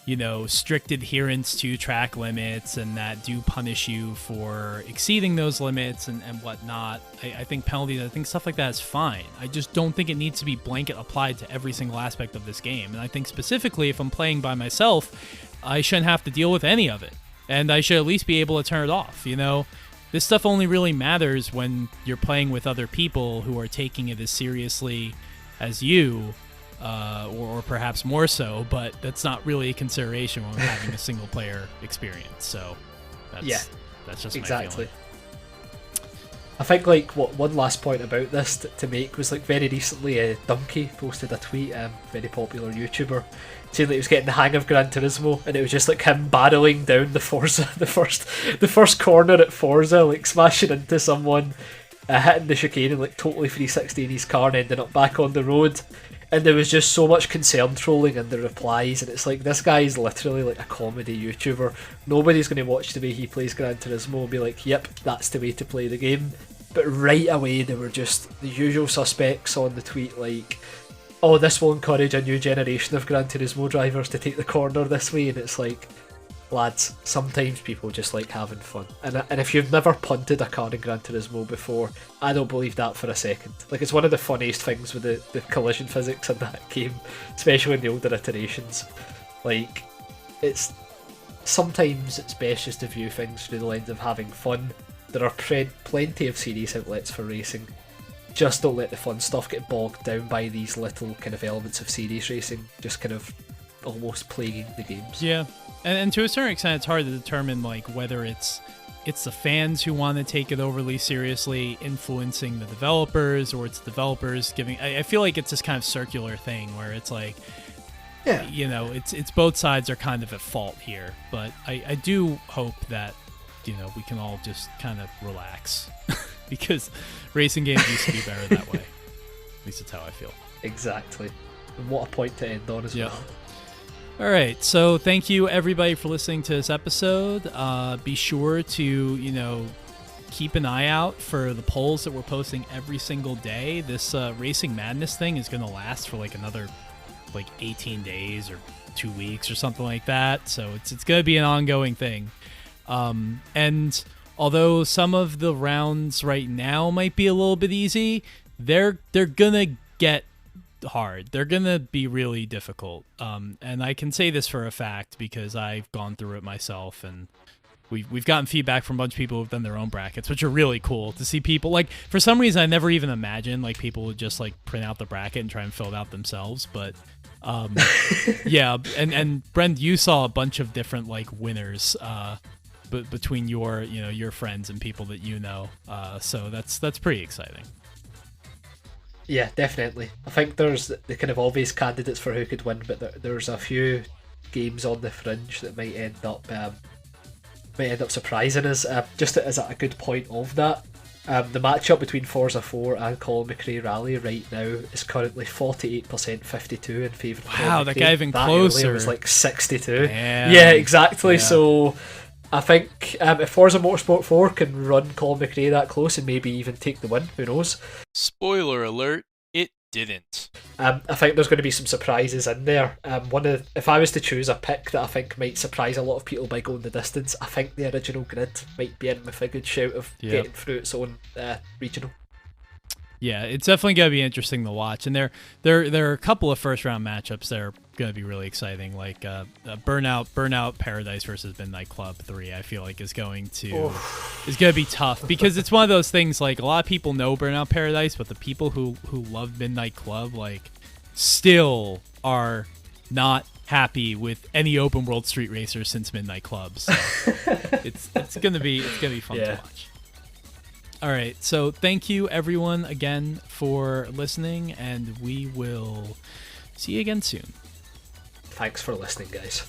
you know, strict adherence to track limits and that do punish you for exceeding those limits and whatnot. I think penalties, I think stuff like that is fine. I just don't think it needs to be blanket applied to every single aspect of this game. And I think specifically if I'm playing by myself, I shouldn't have to deal with any of it. And I should at least be able to turn it off, you know? This stuff only really matters when you're playing with other people who are taking it as seriously as you. Or perhaps more so, but that's not really a consideration when we're having a single player experience. So that's just exactly. my feeling. I think like one last point about this to make was like very recently Donkey posted a tweet, very popular YouTuber, saying that he was getting the hang of Gran Turismo, and it was just like him barreling down the Forza, the first corner at Forza, like smashing into someone, hitting the chicane and like totally 360 in his car and ending up back on the road. And there was just so much concern trolling in the replies, and it's like, this guy is literally like a comedy YouTuber. Nobody's going to watch the way he plays Gran Turismo and be like, yep, that's the way to play the game. But right away there were just the usual suspects on the tweet like, oh, this will encourage a new generation of Gran Turismo drivers to take the corner this way, and it's like, lads, sometimes people just like having fun. And if you've never punted a car in Gran Turismo before, I don't believe that for a second. Like, it's one of the funniest things with the collision physics in that game, especially in the older iterations. Like, sometimes it's best just to view things through the lens of having fun. There are plenty of serious outlets for racing. Just don't let the fun stuff get bogged down by these little kind of elements of serious racing, just kind of almost plaguing the games. Yeah. And to a certain extent, it's hard to determine like whether it's the fans who want to take it overly seriously, influencing the developers, or it's developers giving. I feel like it's this kind of circular thing where it's like, yeah, you know, it's both sides are kind of at fault here. But I do hope that, you know, we can all just kind of relax because racing games used to be better that way. At least that's how I feel. Exactly. And what a point to end on as well. All right, so thank you everybody for listening to this episode. Be sure to, you know, keep an eye out for the polls that we're posting every single day. This Racing Madness thing is going to last for like another 18 days or 2 weeks or something like that. So it's going to be an ongoing thing. And although some of the rounds right now might be a little bit easy, they're going to get hard. They're gonna be really difficult, and I can say this for a fact because I've gone through it myself, and we've gotten feedback from a bunch of people who've done their own brackets, which are really cool to see. People like, for some reason I never even imagined like people would just like print out the bracket and try and fill it out themselves, but yeah. And Brent, you saw a bunch of different like winners between your friends and people that you know, so that's pretty exciting. Yeah, definitely. I think there's the kind of obvious candidates for who could win, but there's a few games on the fringe that might end up surprising us. Just as a good point of that, the matchup between Forza 4 and Colin McRae Rally right now is currently 48%, 52 in favour of Colin Wow, McRae. that guy even that closer. It was like 62. Damn. Yeah, exactly. Yeah. So I think if Forza Motorsport 4 can run Colin McRae that close and maybe even take the win, who knows? Spoiler alert, it didn't. I think there's going to be some surprises in there. If I was to choose a pick that I think might surprise a lot of people by going the distance, I think the original grid might be in with a good shout of getting through its own regional. Yeah, it's definitely going to be interesting to watch, and there are a couple of first round matchups that are going to be really exciting, like Burnout Paradise versus Midnight Club 3. I feel like is going to be tough because it's one of those things, like a lot of people know Burnout Paradise, but the people who love Midnight Club like still are not happy with any open world street racer since Midnight Club. So it's gonna be fun to watch. All right, so thank you everyone again for listening, and we will see you again soon. Thanks for listening, guys.